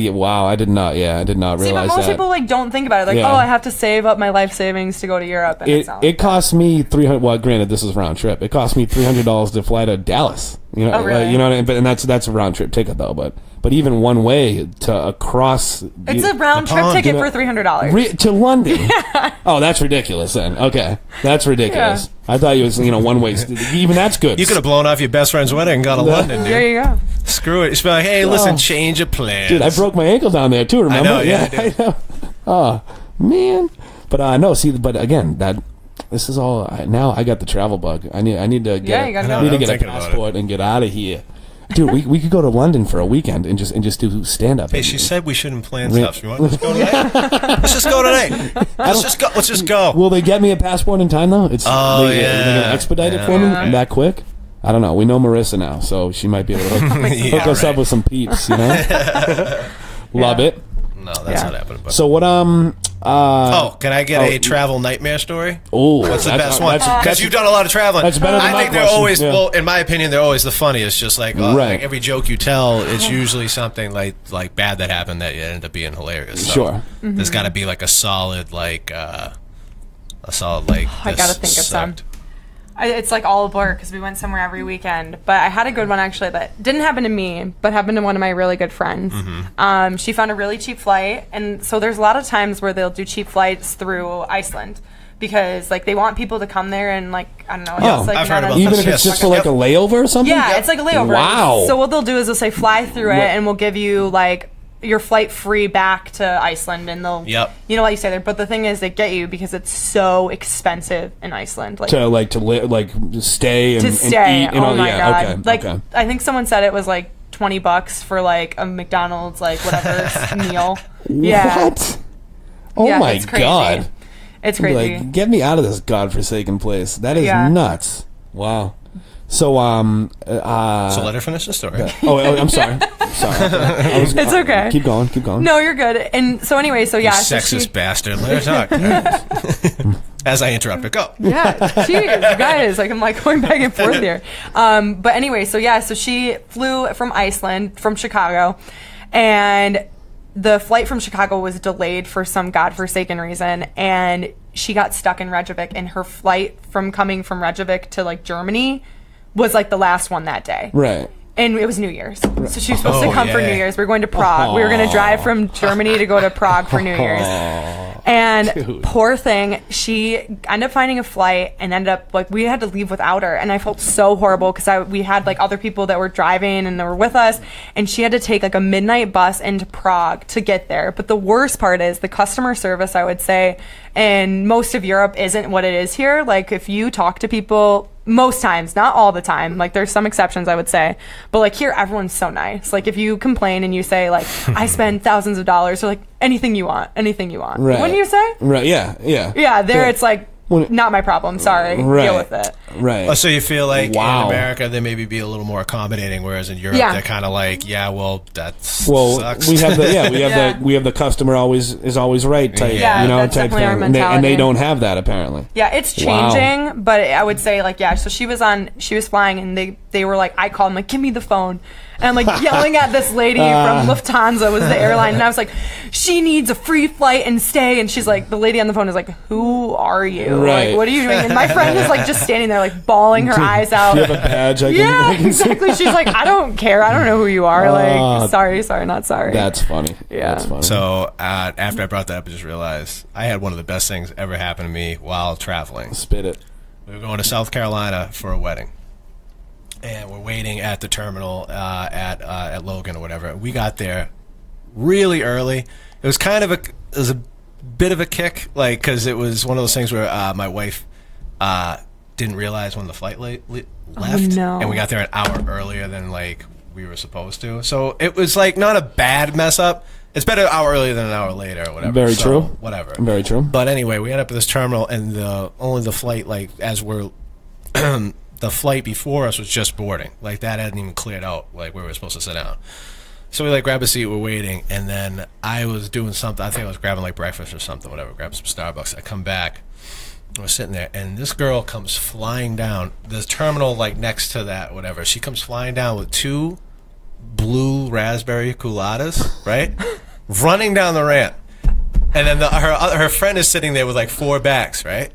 wow, I did not realize that. See, but most people like don't think about it. Like, I have to save up my life savings to go to Europe. And it cost me $300. Well, granted, this is round trip. It cost me $300 to fly to Dallas. Oh, really? You know what I mean? But that's a round trip ticket though. But even one way to across. It's a round trip ticket for $300 to London. Oh, that's ridiculous. Then that's ridiculous. Yeah. I thought it was one way. Even that's good. You could have blown off your best friend's wedding and gone to London, dude. There you go. Screw it. Just be like, hey, listen, change of plans. Dude, I broke my ankle down there too. Remember? I know. Yeah, I know. Oh man. But no. See, but again, this is all. Now I got the travel bug. I need to get. I need to get a passport and get out of here. Dude, we could go to London for a weekend and just do stand up. Hey, she said we shouldn't plan stuff. So you want to go tonight? Let's just go tonight. Let's just go. Will they get me a passport in time though? They're gonna expedite it for me that quick. I don't know. We know Marissa now, so she might be able to hook us up with some peeps. Love it. No, that's not happening. But. So what? Can I get a travel nightmare story? Oh, what's the best one? Because you've done a lot of traveling. That's better than I think they're always, well, in my opinion, they're always the funniest. Just like, like every joke you tell, it's usually something like bad that happened that end up being hilarious. So sure. There's got to be like a solid I gotta think of some. It's like all a blur because we went somewhere every weekend. But I had a good one actually that didn't happen to me, but happened to one of my really good friends. Mm-hmm. She found a really cheap flight, and so there's a lot of times where they'll do cheap flights through Iceland because like they want people to come there and like I don't know. It's like I've heard about even if it's just for like a layover or something. Yeah, it's like a layover. Wow. So what they'll do is they'll say fly through it, and we'll give you like your flight free back to Iceland, and they'll let you stay there. But the thing is, they get you because it's so expensive in Iceland. Like to stay and eat. Oh my god! Okay. I think someone said it was like $20 for like a McDonald's like whatever meal. Yeah. What? Oh my god! It's crazy. Like, get me out of this godforsaken place. That is nuts. Wow. So so let her finish the story. I'm sorry. It's okay. Keep going. No, you're good. And so anyway, you sexist bastard. Let her talk. As I interrupt her, go. Yeah, jeez, guys, like I'm like going back and forth here. But anyway, so she flew from Iceland, from Chicago, and the flight from Chicago was delayed for some godforsaken reason, and she got stuck in Reykjavik, and her flight coming from Reykjavik to like Germany was like the last one that day. Right. And it was New Year's. So she was supposed to come for New Year's. We were going to Prague. We were going to drive from Germany to go to Prague for New Year's. And poor thing, she ended up finding a flight and ended up, like, we had to leave without her. And I felt so horrible because we had, like, other people that were driving and they were with us. And she had to take, like, a midnight bus into Prague to get there. But the worst part is the customer service, I would say, in most of Europe isn't what it is here. Like, if you talk to people... Most times, not all the time. Like, there's some exceptions, I would say. But, like, here, everyone's so nice. Like, if you complain and you say, like, I spend thousands of dollars, or, like, anything you want. Right. Wouldn't you say? Right, yeah. Yeah, it's like, not my problem. Sorry. Deal with it. Right. So you feel like in America they maybe be a little more accommodating, whereas in Europe they're kind of like, sucks. we have the customer is always right type, that's type definitely our thing, mentality. and they don't have that apparently. Yeah, it's changing, but I would say like So she was flying, and they were like, I called them like, give me the phone. And I'm like yelling at this lady from Lufthansa, was the airline, and I was like, she needs a free flight and stay. And she's like, the lady on the phone is like, who are you? Right. Like, what are you doing? And my friend is like just standing there like bawling her eyes out. Do you have a badge? Exactly. She's like, I don't care. I don't know who you are. Like, sorry, not sorry. That's funny. Yeah. That's funny. So after I brought that up, I just realized I had one of the best things ever happen to me while traveling. Spit it. We were going to South Carolina for a wedding. And we're waiting at the terminal at Logan or whatever. We got there really early. It was kind of a bit of a kick, like, because it was one of those things where my wife didn't realize when the flight left, and we got there an hour earlier than like we were supposed to. So it was like not a bad mess up. It's better an hour earlier than an hour later or whatever. Very true. Whatever. Very true. But anyway, we ended up at this terminal, and only the flight, like, as we're the flight before us was just boarding. Like, that hadn't even cleared out, like, where we were supposed to sit down. So we, like, grab a seat, we're waiting, and then I was doing something. I think I was grabbing, like, breakfast or something, whatever, grab some Starbucks. I come back, we're sitting there, and this girl comes flying down. The terminal, like, next to that, whatever, she comes flying down with 2 blue raspberry culottes, right? Running down the ramp. And then her friend is sitting there with, like, 4 bags, right?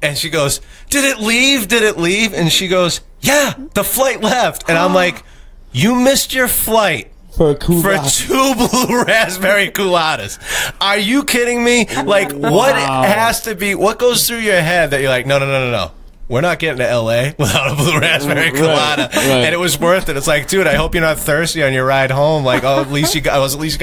And she goes, did it leave? Did it leave? And she goes, yeah, the flight left. And I'm like, you missed your flight for 2 blue raspberry culottes. Are you kidding me? Like, what goes through your head that you're like, no. We're not getting to L.A. without a blue raspberry colada. Right. And it was worth it. It's like, dude, I hope you're not thirsty on your ride home. Like, at least you got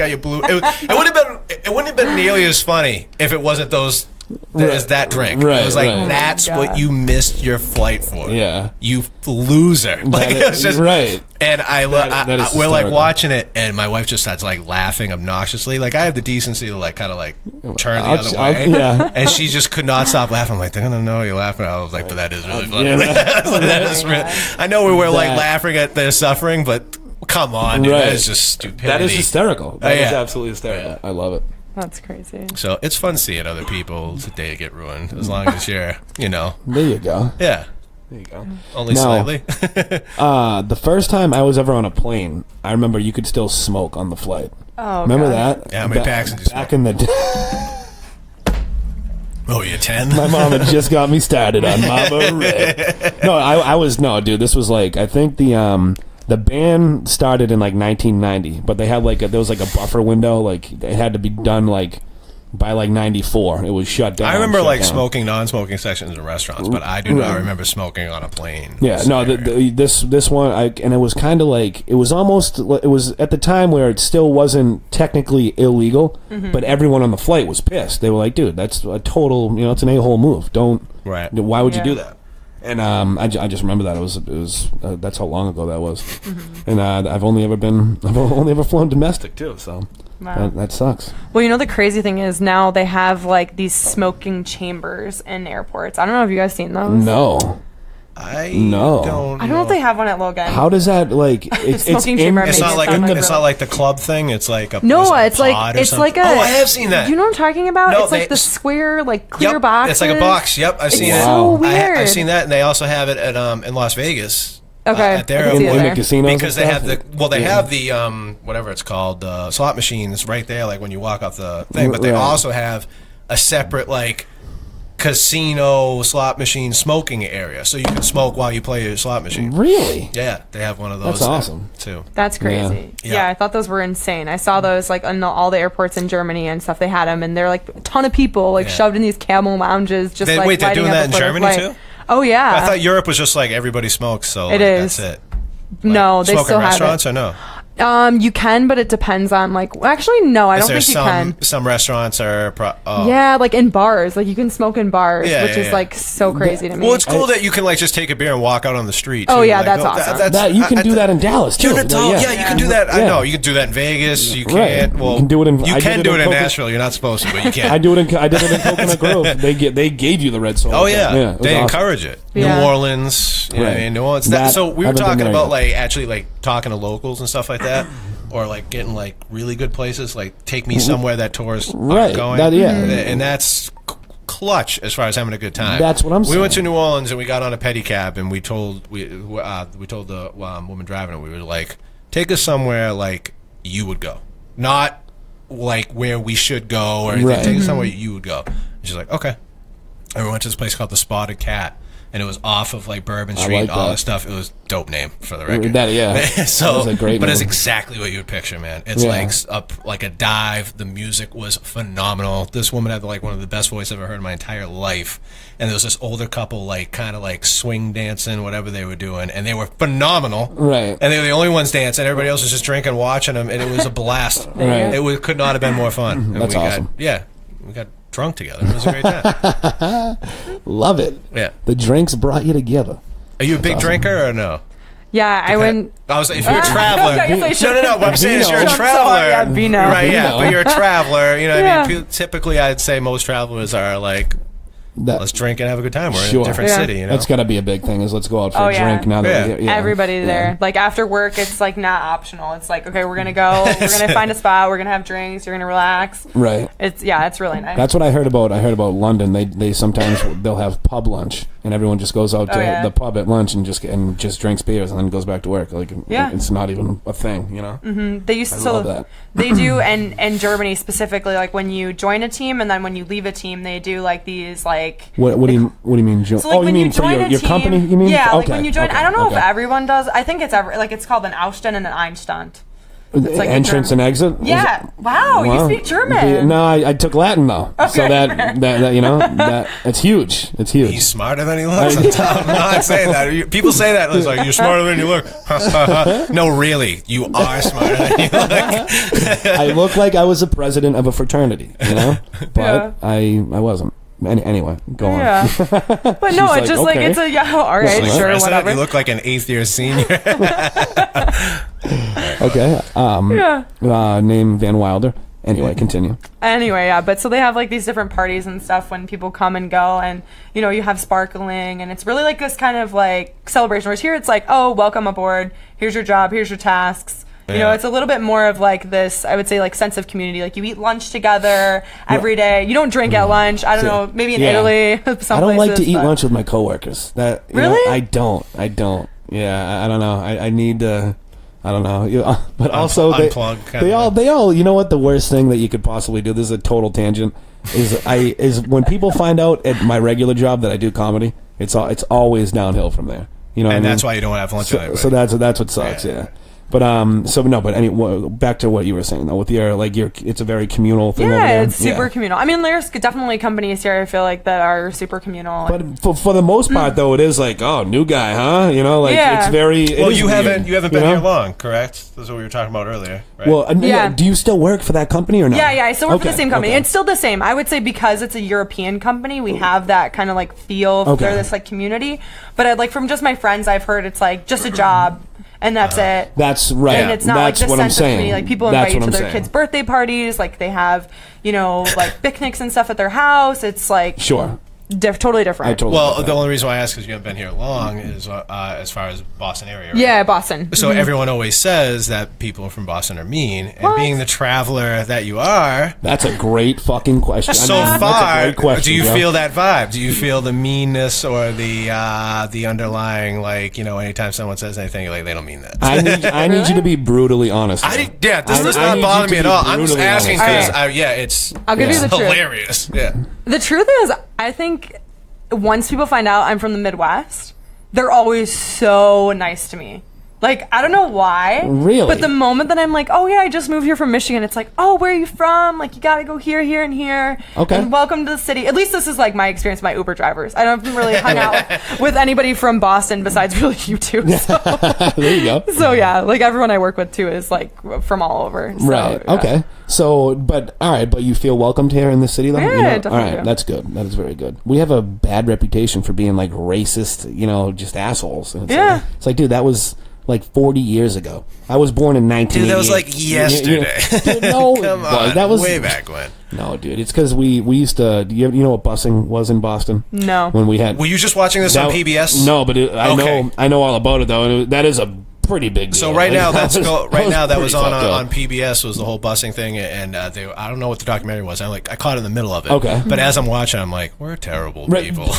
your blue. It wouldn't have been nearly as funny if it wasn't that drink. Right, it was like, that's what you missed your flight for. Yeah. You loser. Like, it was just, right. And we're like watching it, and my wife just starts like laughing obnoxiously. Like, I have the decency to like kind of like turn the other way. Yeah. And she just could not stop laughing. I'm like, they're gonna know you're laughing. I was like, but that is really funny. Yeah, that is really, I know we were like laughing at their suffering, but come on, dude, that is just stupidity. That is hysterical. That is absolutely hysterical. I love it. That's crazy. So it's fun seeing other people's day get ruined, as long as you're, There you go. Yeah. There you go. Only slightly. The first time I was ever on a plane, I remember you could still smoke on the flight. Oh, remember that? Yeah, how many packs did you smoke? Back in the day. Oh, you're 10? My mom had just got me started on Mama Red. No, I was, dude, this was like, I think the band started in like 1990, but they had like there was like a buffer window, like it had to be done like by like 94. It was shut down. I remember like smoking non-smoking sections in restaurants, but I do not remember smoking on a plane. Yeah, no, this one, and it was kind of like it was at the time where it still wasn't technically illegal, but everyone on the flight was pissed. They were like, dude, that's a total, it's an a-hole move. Why would you do that? And I just remember that it was that's how long ago that was, and I've only ever flown domestic too, so that sucks. Well, the crazy thing is now they have like these smoking chambers in airports. I don't know if you guys seen those. No. I don't know. I don't know if they have one at Logan. How does that like? It's not like the club thing. It's like it's like a. Oh, I have seen that. Do you know what I'm talking about? No, it's like the square, like clear box. It's like a box. Yep, I've seen it. It's so weird. I've seen that, and they also have it at in Las Vegas. Okay, at their in the casinos because they have the whatever it's called slot machines right there, like when you walk off the thing. But they also have a separate like casino slot machine smoking area, so you can smoke while you play your slot machine. Really? Yeah, they have one of those. That's awesome too. That's crazy. Yeah, I thought those were insane. I saw those like on all the airports in Germany and stuff. They had them, and they're like a ton of people like shoved in these camel lounges. Just wait, they're doing that in Germany too? Oh yeah. I thought Europe was just like everybody smokes, so it is. That's it. No, they still have it. Restaurants or no? You can, but it depends on actually no, I don't think you can. Some restaurants are yeah, like in bars, like you can smoke in bars, which is like so crazy to me. Well, it's cool that you can like just take a beer and walk out on the street. Oh yeah, that's awesome. That you can do that in Dallas too. Yeah, you can do that. I know you can do that in Vegas. You can't. Well, you can do it in. You can do it in Nashville. You're not supposed to, but you can. I did it in Coconut Grove. They gave you the red soda. Oh yeah, they encourage it. New Orleans, New Orleans. So we were talking about like actually like talking to locals and stuff like that. Or like getting like really good places, like take me somewhere that tourists aren't going. And that's clutch as far as having a good time. That's what I'm saying. We went to New Orleans and we got on a pedicab and we told the woman driving it, we were like, take us somewhere like you would go, not like where we should go or anything. Take us somewhere you would go. And she's like, okay. And we went to this place called the Spotted Cat. And it was off of like Bourbon Street and all this stuff. It was a dope name for the record. So, that but it's exactly what you would picture, man. It's like up like a dive. The music was phenomenal. This woman had like one of the best voices I've ever heard in my entire life. And there was this older couple like kind of like swing dancing, whatever they were doing, and they were phenomenal. Right. And they were the only ones dancing. Everybody else was just drinking, watching them, and it was a blast. It could not have been more fun. That's awesome. We got drunk together. It was a great time. Love it. Yeah. The drinks brought you together. Are you a big drinker or no? Yeah, I went. I was like, if you're a traveler, no. What I'm saying is you're a Vino. traveler, Yeah, Vino. right? Yeah, Vino. but you're a traveler. You know, what Yeah. I mean, typically, I'd say most travelers are like, let's drink and have a good time. We're in a different city. You know, that's got to be a big thing. Is let's go out for a drink now that everybody there. Like after work, it's like not optional. It's like, okay, we're gonna go. We're gonna find a spot. We're gonna have drinks. You're gonna relax. Right. It's really nice. That's what I heard about. I heard about London. They sometimes they'll have pub lunch, and everyone just goes out to the pub at lunch and just drinks beers and then goes back to work. Like it's not even a thing, you know. Mm-hmm. They used to love that. They do, and in Germany specifically, like when you join a team and then when you leave a team, they do like these like. What do you mean? So like you mean for your company? You mean? Yeah, okay. like when you join. I don't know if everyone does. I think it's it's called an Ausstand and an Einstand. It's like entrance and exit. Yeah. Wow, you speak German. No, I took Latin though. Okay. So that you know it's huge. It's huge. He's smarter than he looks. I'm not saying that. People say that. It's like you're smarter than you look. No, really, you are smarter than you look. I look like I was a president of a fraternity, you know, but I wasn't. Anyway, go on. Yeah. But no, it's just like it's a all right, like, sure, whatever. You look like an 8th year senior. Okay. Name Van Wilder. Anyway, continue. Anyway, yeah, but so they have like these different parties and stuff when people come and go, and you know you have sparkling, and it's really like this kind of like celebration. Whereas here it's like, oh, welcome aboard. Here's your job. Here's your tasks. You know, it's a little bit more of like this, I would say, like sense of community. Like you eat lunch together every day. You don't drink at lunch. I don't know, maybe in Italy, some I don't like places, to eat lunch with my coworkers. That really? I don't. Yeah, I don't know. I need to. I don't know. But also they all. You know what? The worst thing that you could possibly do. This is a total tangent. Is when people find out at my regular job that I do comedy. It's always downhill from there. You know, and that's why you don't have lunch with anybody. So that's what sucks. Yeah. But anyway, back to what you were saying though. With it's a very communal thing. Yeah, over there. It's super communal. I mean, there's definitely companies here I feel like that are super communal. But for the most part, though, it is like, oh, new guy, huh? You know, like it's very. Well, you haven't been here long, correct? That's what we were talking about earlier, right? Well, do you still work for that company or not? Yeah, I still work for the same company. It's still the same. I would say because it's a European company, we have that kind of like feel for this like community. But like from just my friends, I've heard it's like just a job. And that's it. That's right. And it's not that's like this what sense I'm saying. of community. Like people invite you to their kids' birthday parties. Like they have, you know, like picnics and stuff at their house. It's like totally different. The only reason why I ask is you haven't been here long is as far as Boston area. Right? Yeah, Boston. So everyone always says that people from Boston are mean, and being the traveler that you are, that's a great fucking question. So far, do you feel that vibe? Do you feel the meanness or the underlying, like, you know, anytime someone says anything, like they don't mean that? I need you to be brutally honest. This does not bother me at all. I'm just asking because I'll give you the hilarious. Truth. Yeah. The truth is, I think once people find out I'm from the Midwest, they're always so nice to me. Like, I don't know why. Really? But the moment that I'm like, oh yeah, I just moved here from Michigan, it's like, oh, where are you from? Like, you gotta go here, here, and here. Okay. And welcome to the city. At least this is like my experience with my Uber drivers. I don't really hung out with anybody from Boston besides really you two. So. There you go. So yeah, like everyone I work with too is like from all over. So, right. Yeah. Okay. So, but you feel welcomed here in the city, though? Yeah, you know? definitely. All right, that's good. That is very good. We have a bad reputation for being like racist, you know, just assholes. And it's like, dude, that was like 40 years ago. I was born in 1988. Dude, that was like yesterday. Dude, no, come on, that was way back when. No, dude, it's because we used to. You know what busing was in Boston? No. When we had. Were you just watching this on PBS? No, but I know all about it though, and that is a pretty big deal. So right now that was on PBS was the whole busing thing, and I don't know what the documentary was. I caught it in the middle of it. Okay. But as I'm watching, I'm like, we're terrible people.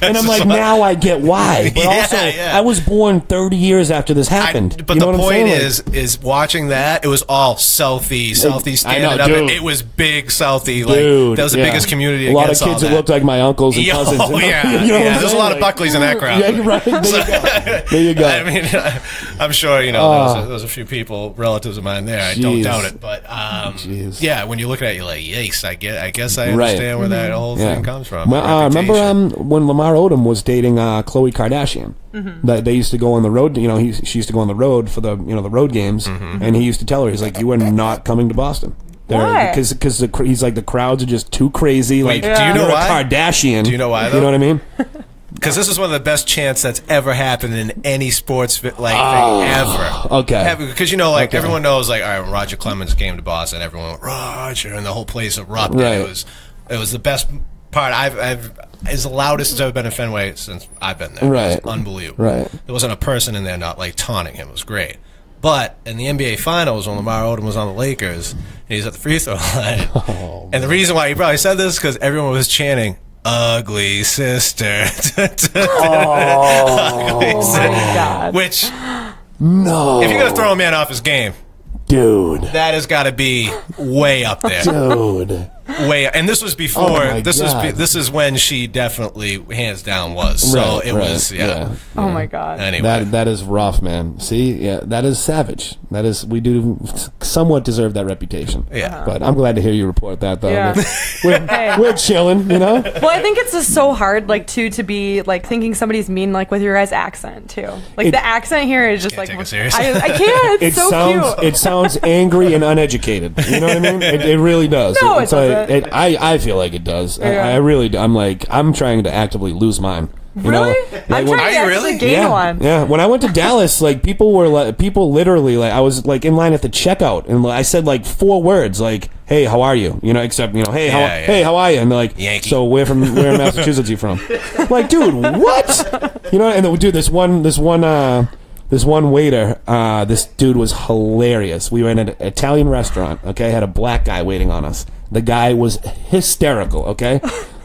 And I'm like, now I get why. But also, I was born 30 years after this happened. But the point is watching that, it was all Southie standing up. It was big Southie. Like, dude, that was the biggest community. A lot of kids that looked like my uncles and cousins. Oh, yeah. There's a lot of Buckleys in that crowd. Yeah, right. There you go. I mean, I'm sure, you know, there was a few people, relatives of mine there. I don't doubt it. But, when you look at it, you're like, yikes, I guess I understand where that whole thing comes from. Well, remember when Lamar Odom was dating Khloe Kardashian? Mm-hmm. That they used to go on the road, you know, she used to go on the road for the road games, and he used to tell her, he's like, you are not coming to Boston. Why? Because he's like, the crowds are just too crazy. Wait, like, do you know you're why? a Kardashian. Do you know why, though? You know what I mean? Because this is one of the best chants that's ever happened in any sports thing ever. Okay. Because everyone knows, like, all right, when Roger Clemens came to Boston, everyone went, Roger, and the whole place erupted. Right. It was the best part. I've as loudest as ever been in Fenway since I've been there. Right. It was unbelievable. Right. There wasn't a person in there not like taunting him. It was great. But in the NBA Finals, when Lamar Odom was on the Lakers, and he's at the free throw line, and the reason why he probably said this is because everyone was chanting, "Ugly sister." Oh my God. Which, No. if you're gonna throw a man off his game, dude, that has got to be way up there. dude. And this was before. Oh this is when she definitely hands down was. So it was. Yeah. Oh my God. Anyway, That is rough, man. See, yeah, that is savage. We do somewhat deserve that reputation. Yeah. But I'm glad to hear you report that, though. Yeah. We're chilling, you know. Well, I think it's just so hard, like, to be like thinking somebody's mean, like with your guys' accent too. Like the accent here is just Can't like take it seriously. I can't. It's It sounds angry and uneducated. You know what I mean? It really does. No, it's it doesn't. I feel like it does. Yeah. I really do. I'm trying to actively lose mine. You Really? know? I'm Like, trying Are to you really? gain yeah, one. yeah. When I went to Dallas, like people literally, like, I was like in line at the checkout, and I said like 4 words, like, "Hey, how are you?" You know, except hey, hey, how are you? And they're like, Yankee. "So where in Massachusetts are you from?" Like, dude, what? You know? And then, dude, this one waiter, this dude was hilarious. We were in an Italian restaurant. Okay, had a black guy waiting on us. The guy was hysterical. Okay.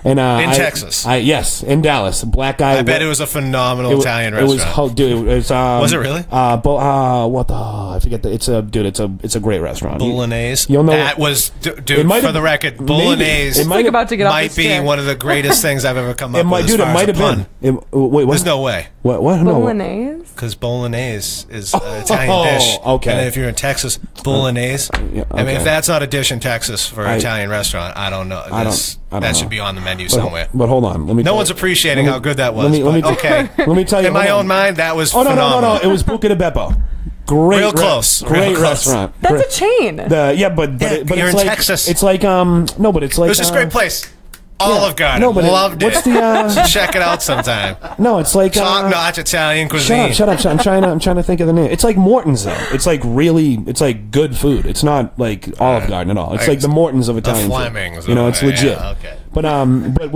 And, in Texas. Yes, in Dallas, a black guy. I bet it was a phenomenal Italian restaurant. Was it really? What the? I forget. It's a great restaurant. Bolognese. You'll know that was, dude. might For have- the record, maybe. Bolognese It might have- about to get off might this be chair. one of the greatest things I've ever come up with. Dude, as it far might as have a been. pun. Wait, what? There's no way. What? No. Bolognese. Because bolognese is an Italian dish. Okay. And then if you're in Texas, bolognese. yeah, I mean, okay. if that's not a dish in Texas for an Italian restaurant, I don't know. I don't That know. should be on the menu somewhere. But hold on. Let me. No one's appreciating how good that was. Let me okay. Let me tell you. In my hold own on. mind, that was Oh no, phenomenal. no. It was Buca de Beppo. Great. Real close. Great Real close. restaurant. That's a chain. But Yeah, but you're it's in like Texas. It's like no, but it's like It was just a great place. Olive Garden. No, but Loved what's it. the Check it out sometime. no? It's like Top-notch Italian cuisine. Shut up! I'm trying to think of the name. It's like Morton's though. It's like it's like good food. It's not like Olive Garden at all. It's like the Morton's of Italian Flemings food. You know, it's over there, legit. yeah, okay. But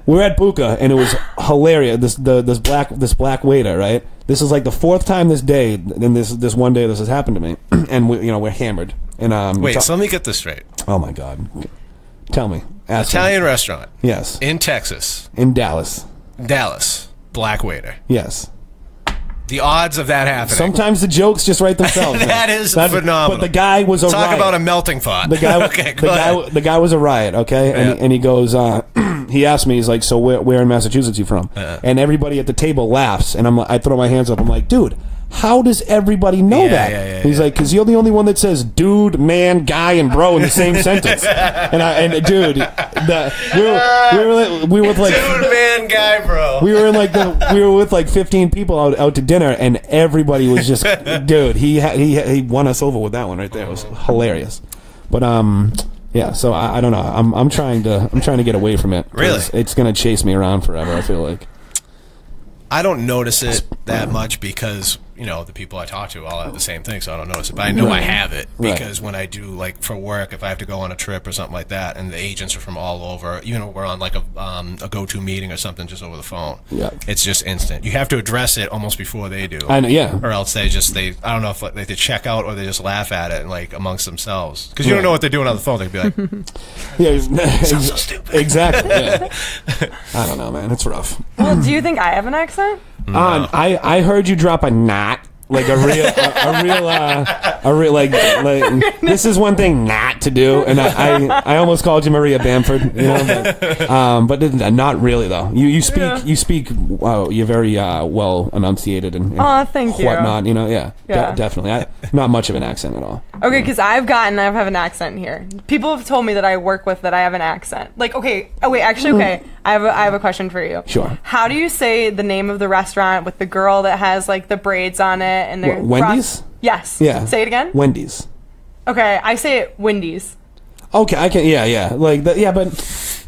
we're at Buca, and it was hilarious. This black waiter, right? This is like the 4th time this day, and this one day this has happened to me, and we're hammered. And Wait, so let me get this straight. oh my God, tell me. Ask Italian me. restaurant. Yes. In Texas. In Dallas. Dallas. Black waiter. Yes. The odds of that happening. Sometimes the jokes just write themselves. That is phenomenal. But the guy was a Talk riot. about a melting pot. The guy, okay, go ahead. the guy was a riot. Okay, Yeah. and he goes. He asked me. He's like, "So where in Massachusetts you from?" And everybody at the table laughs, and I throw my hands up. I'm like, "Dude, how does everybody know that?" Yeah, He's like, "Because you're the only one that says dude, man, guy, and bro in the same sentence." And dude, we were with like Dude, man, guy, bro. we were with like 15 people out to dinner, and everybody was just, dude. He won us over with that one right there. It was hilarious. But yeah. So I don't know. I'm trying to get away from it. Really? It's gonna chase me around forever. I feel like. I don't notice it that much because, the people I talk to all have the same thing, so I don't notice it. But I know I have it because when I do, like, for work, if I have to go on a trip or something like that, and the agents are from all over, even if we're on, like, a go-to meeting or something just over the phone, it's just instant. You have to address it almost before they do. I know, yeah. Or else I don't know if they check out or they just laugh at it, like, amongst themselves. Because you don't know what they're doing on the phone. They'd be like, Yeah, sounds so stupid. Exactly. Yeah. I don't know, man. It's rough. Well, do you think I have an accent? I heard you drop a knot, like a real like this is one thing not to do, and I almost called you Maria Bamford, but not really though. You speak you're very well enunciated and thank you. whatnot, definitely. Not much of an accent at all. Okay, because I have an accent here. People have told me that I work with that I have an accent. Like, okay, okay. I have a question for you. Sure. How do you say the name of the restaurant with the girl that has like the braids on it and they're Wendy's? Yes. Yeah. Say it again. Wendy's. Okay, I say it Wendy's. Okay, I can. Yeah. Like, but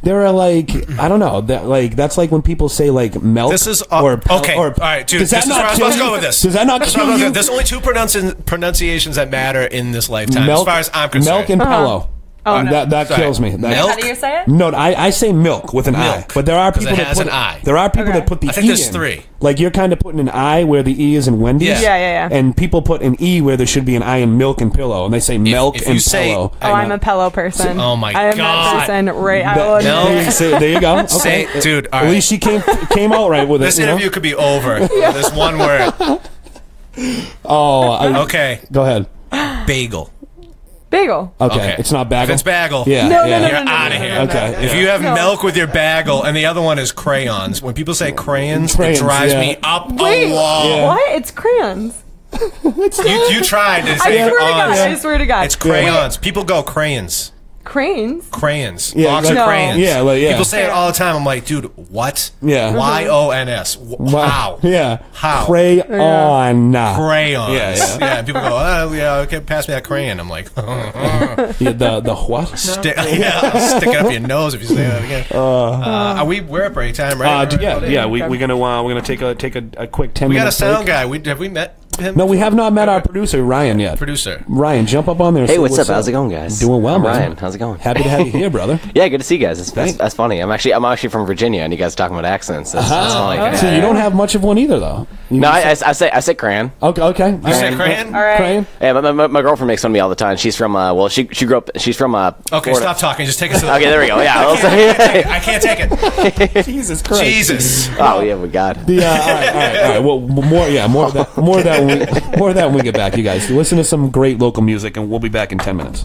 there are like I don't know. That's like when people say like milk. This is okay. All right, dude. This is where I was supposed to go with this. Does that not kill you? There's only two pronunciations that matter in this lifetime, milk, as far as I'm concerned. Milk and pillow. Oh, no. That kills me. Milk? How do you say it? No, I say milk with an I. But there are people it that has put an I. There are people that put the E I think there's in. 3. Like you're kind of putting an I where the E is in Wendy's. Yeah. And people put an E where there should be an I in milk and pillow, and they say milk and pillow. I'm a pillow person. Oh my I am God. that person. Right. There you go. Okay. Dude. All right. At least she came out right with it. This interview could be over. This one word. Okay. Go ahead. Bagel. Bagel. Okay. It's not bagel. If it's bagel, yeah. No, yeah. You're out of here. Okay. If you have milk with your bagel, and the other one is crayons. When people say crayons, it drives me up a wall. Yeah. What? It's crayons. You tried to say I swear to God. It's crayons. People go crayons. Crayons? Yeah, Box of crayons. Yeah. People say it all the time. I'm like, dude, what? Yeah. YONS. How? Yeah. How? Crayon. Crayons. Yeah. People go, okay, pass me that crayon. I'm like, the what? Stick it up your nose if you say that again. We're at break time, right? We're gonna take a quick 10 minutes. We got a sound guy. Have we met him? No, we have not met our producer Ryan yet. Ryan, jump up on there. Hey, what's up? How's it going, guys? Doing well, man. Ryan, how's it going? Happy to have you here, brother. Yeah, good to see you guys. That's funny. I'm actually from Virginia, and you guys talking about accents. That's funny. So you don't have much of one either, though. I say crayon. Okay. You say crayon? All right. Crayon? Yeah, my girlfriend makes fun of me all the time. She's from she grew up. She's from Okay, Florida. stop talking. Just take us. Okay, there we go. Yeah, I can't take it. Jesus Christ. Jesus. Oh yeah, we got. All right. Well, more of that when we get back, you guys. Listen to some great local music, and we'll be back in 10 minutes.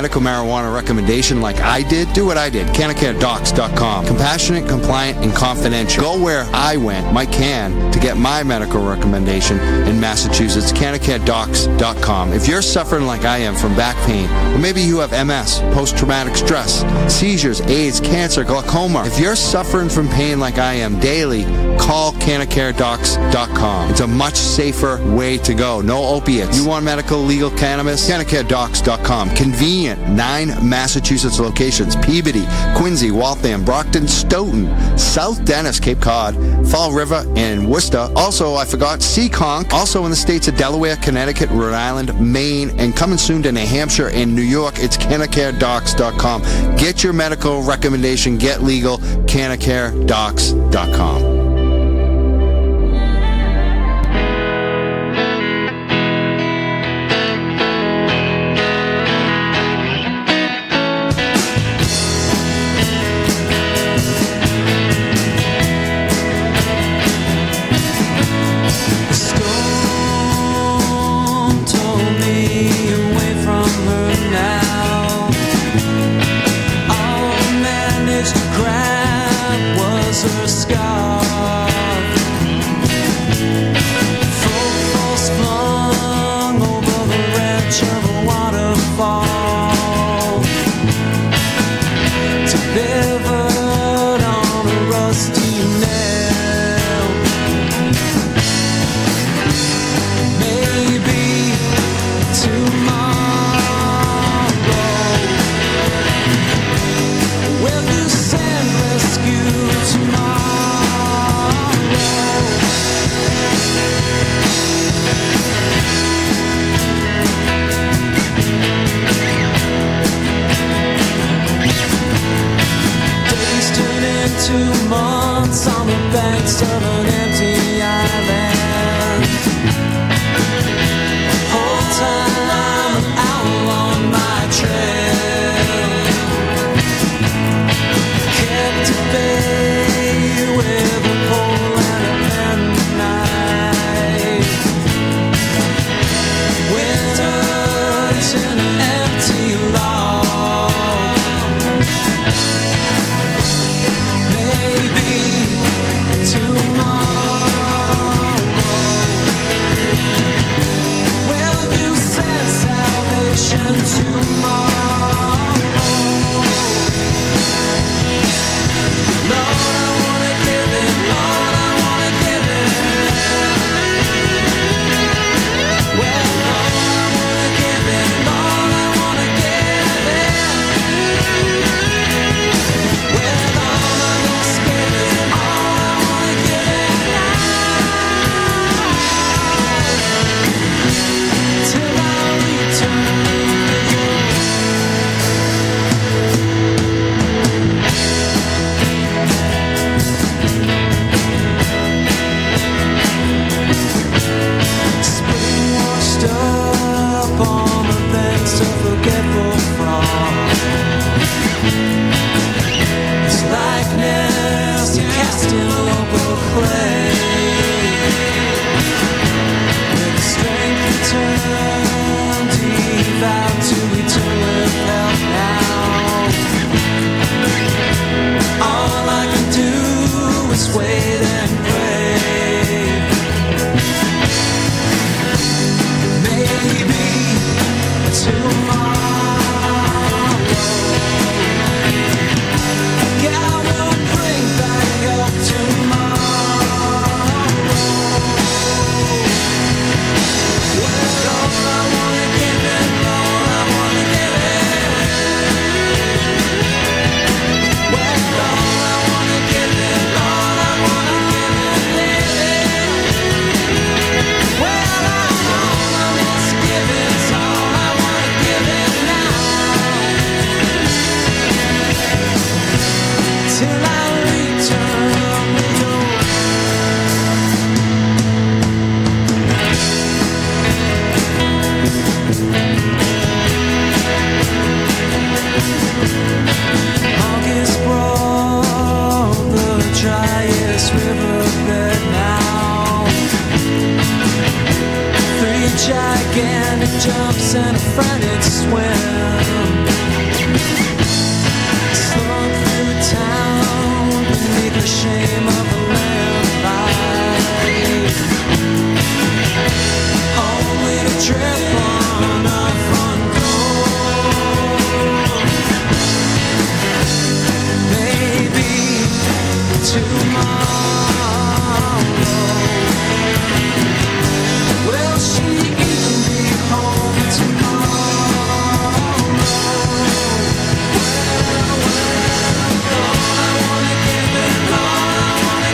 medical marijuana recommendation like I did, do what I did. CanacareDocs.com. Compassionate, compliant, and confidential. Go where I went, Mike Can, to get my medical recommendation in Massachusetts. CanacareDocs.com. If you're suffering like I am from back pain, or maybe you have MS, post-traumatic stress, seizures, AIDS, cancer, glaucoma. If you're suffering from pain like I am daily, call CanacareDocs.com. It's a much safer way to go. No opiates. You want medical legal cannabis? CanacareDocs.com. Convenient. 9 Massachusetts locations. Peabody, Quincy, Waltham, Brockton, Stoughton, South Dennis, Cape Cod, Fall River, and Worcester. Also, I forgot Seekonk. Also in the states of Delaware, Connecticut, Rhode Island, Maine, and coming soon to New Hampshire and New York. It's CanacareDocs.com. Get your medical recommendation. Get legal. CanacareDocs.com. gigantic jumps and a frantic swim. shame of a landslide, only to trip on a front door. Maybe tomorrow, will she even be home tomorrow? Well, all I wanna give it, all I wanna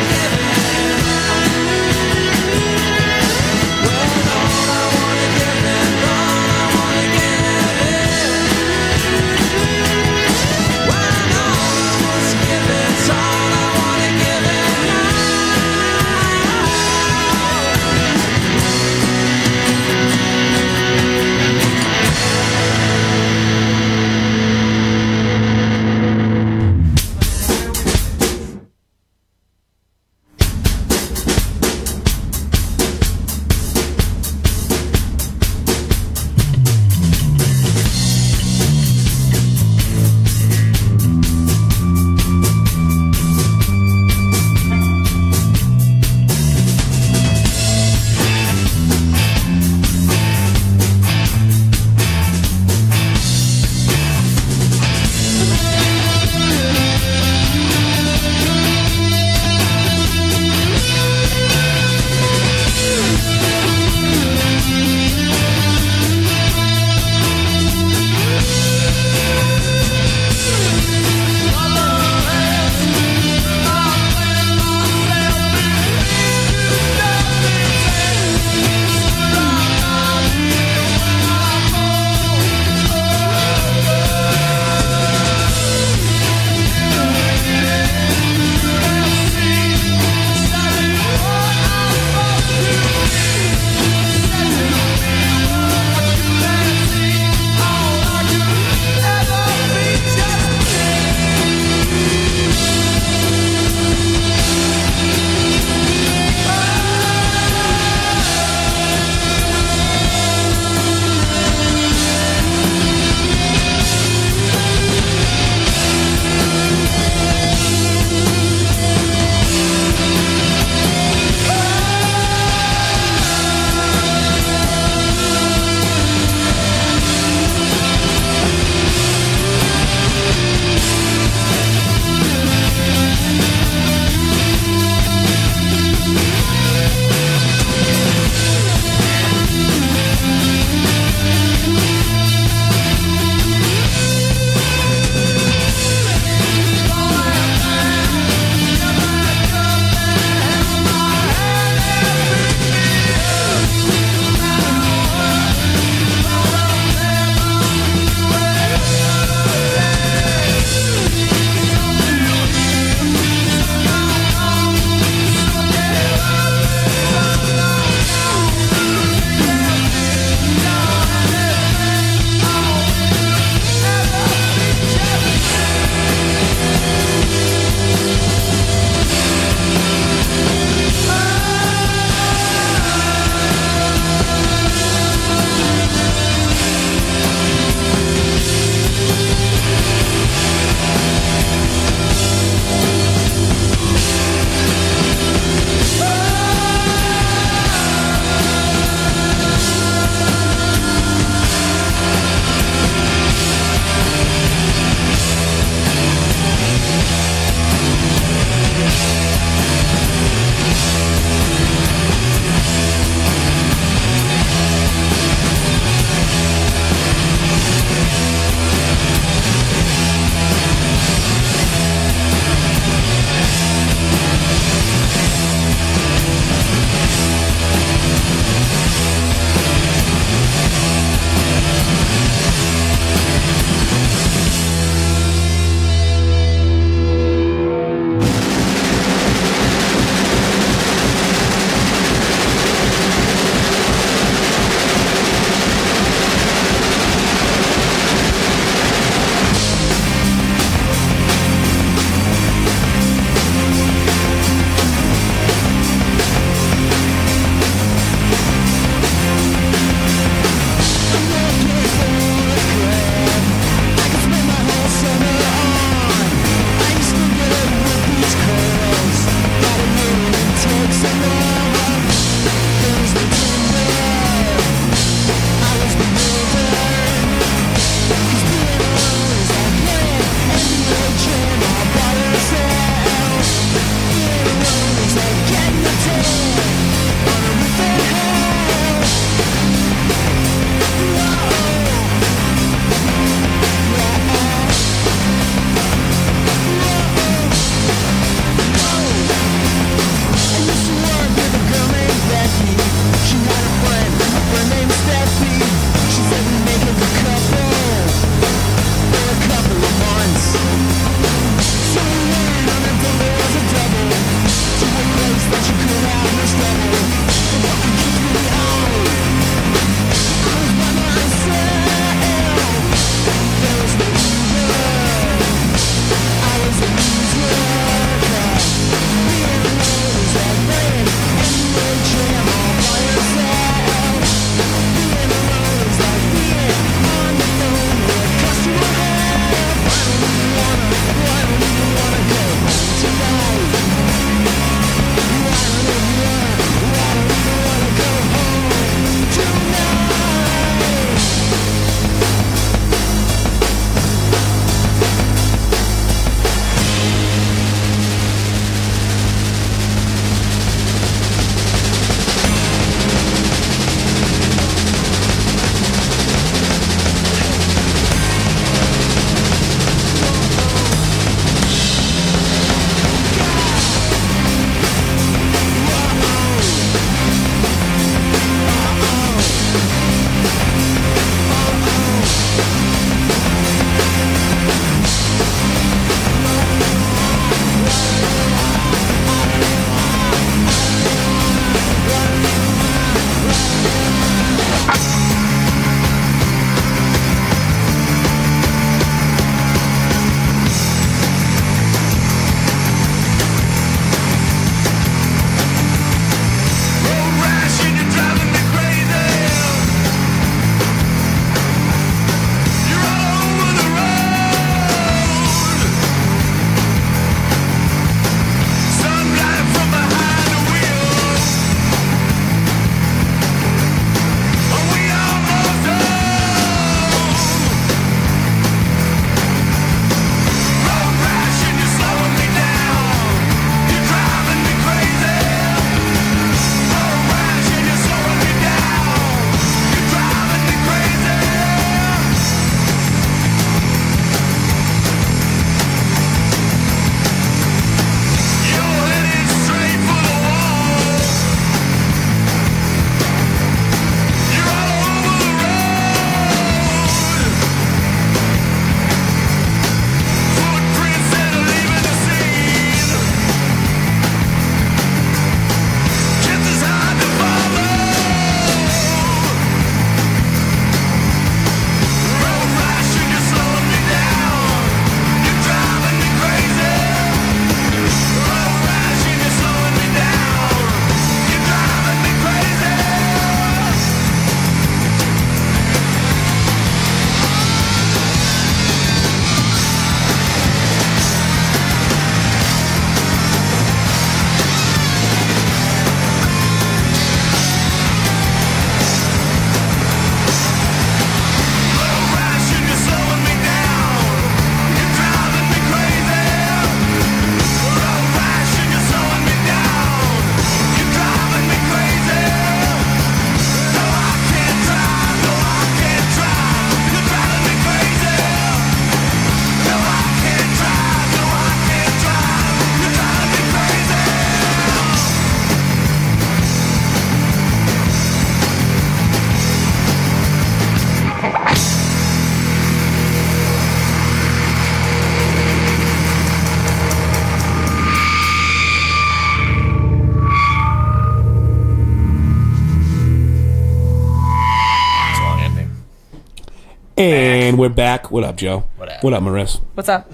And we're back. What up, Joe? What up? What up, Marissa? What's up?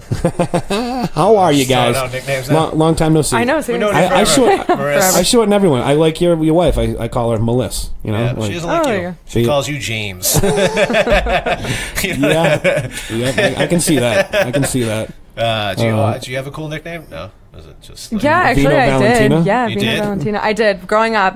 How are you guys? Long time no see. I know. Seriously. I shorten everyone. I like your wife. I call her Melissa. You know, yeah, like, she doesn't like you. She calls you James. Yeah, I can see that. Do you have a cool nickname? No. Was it just like actually Vino I Valentina? did. Yeah, You Vino did? Valentina. I did. Growing up,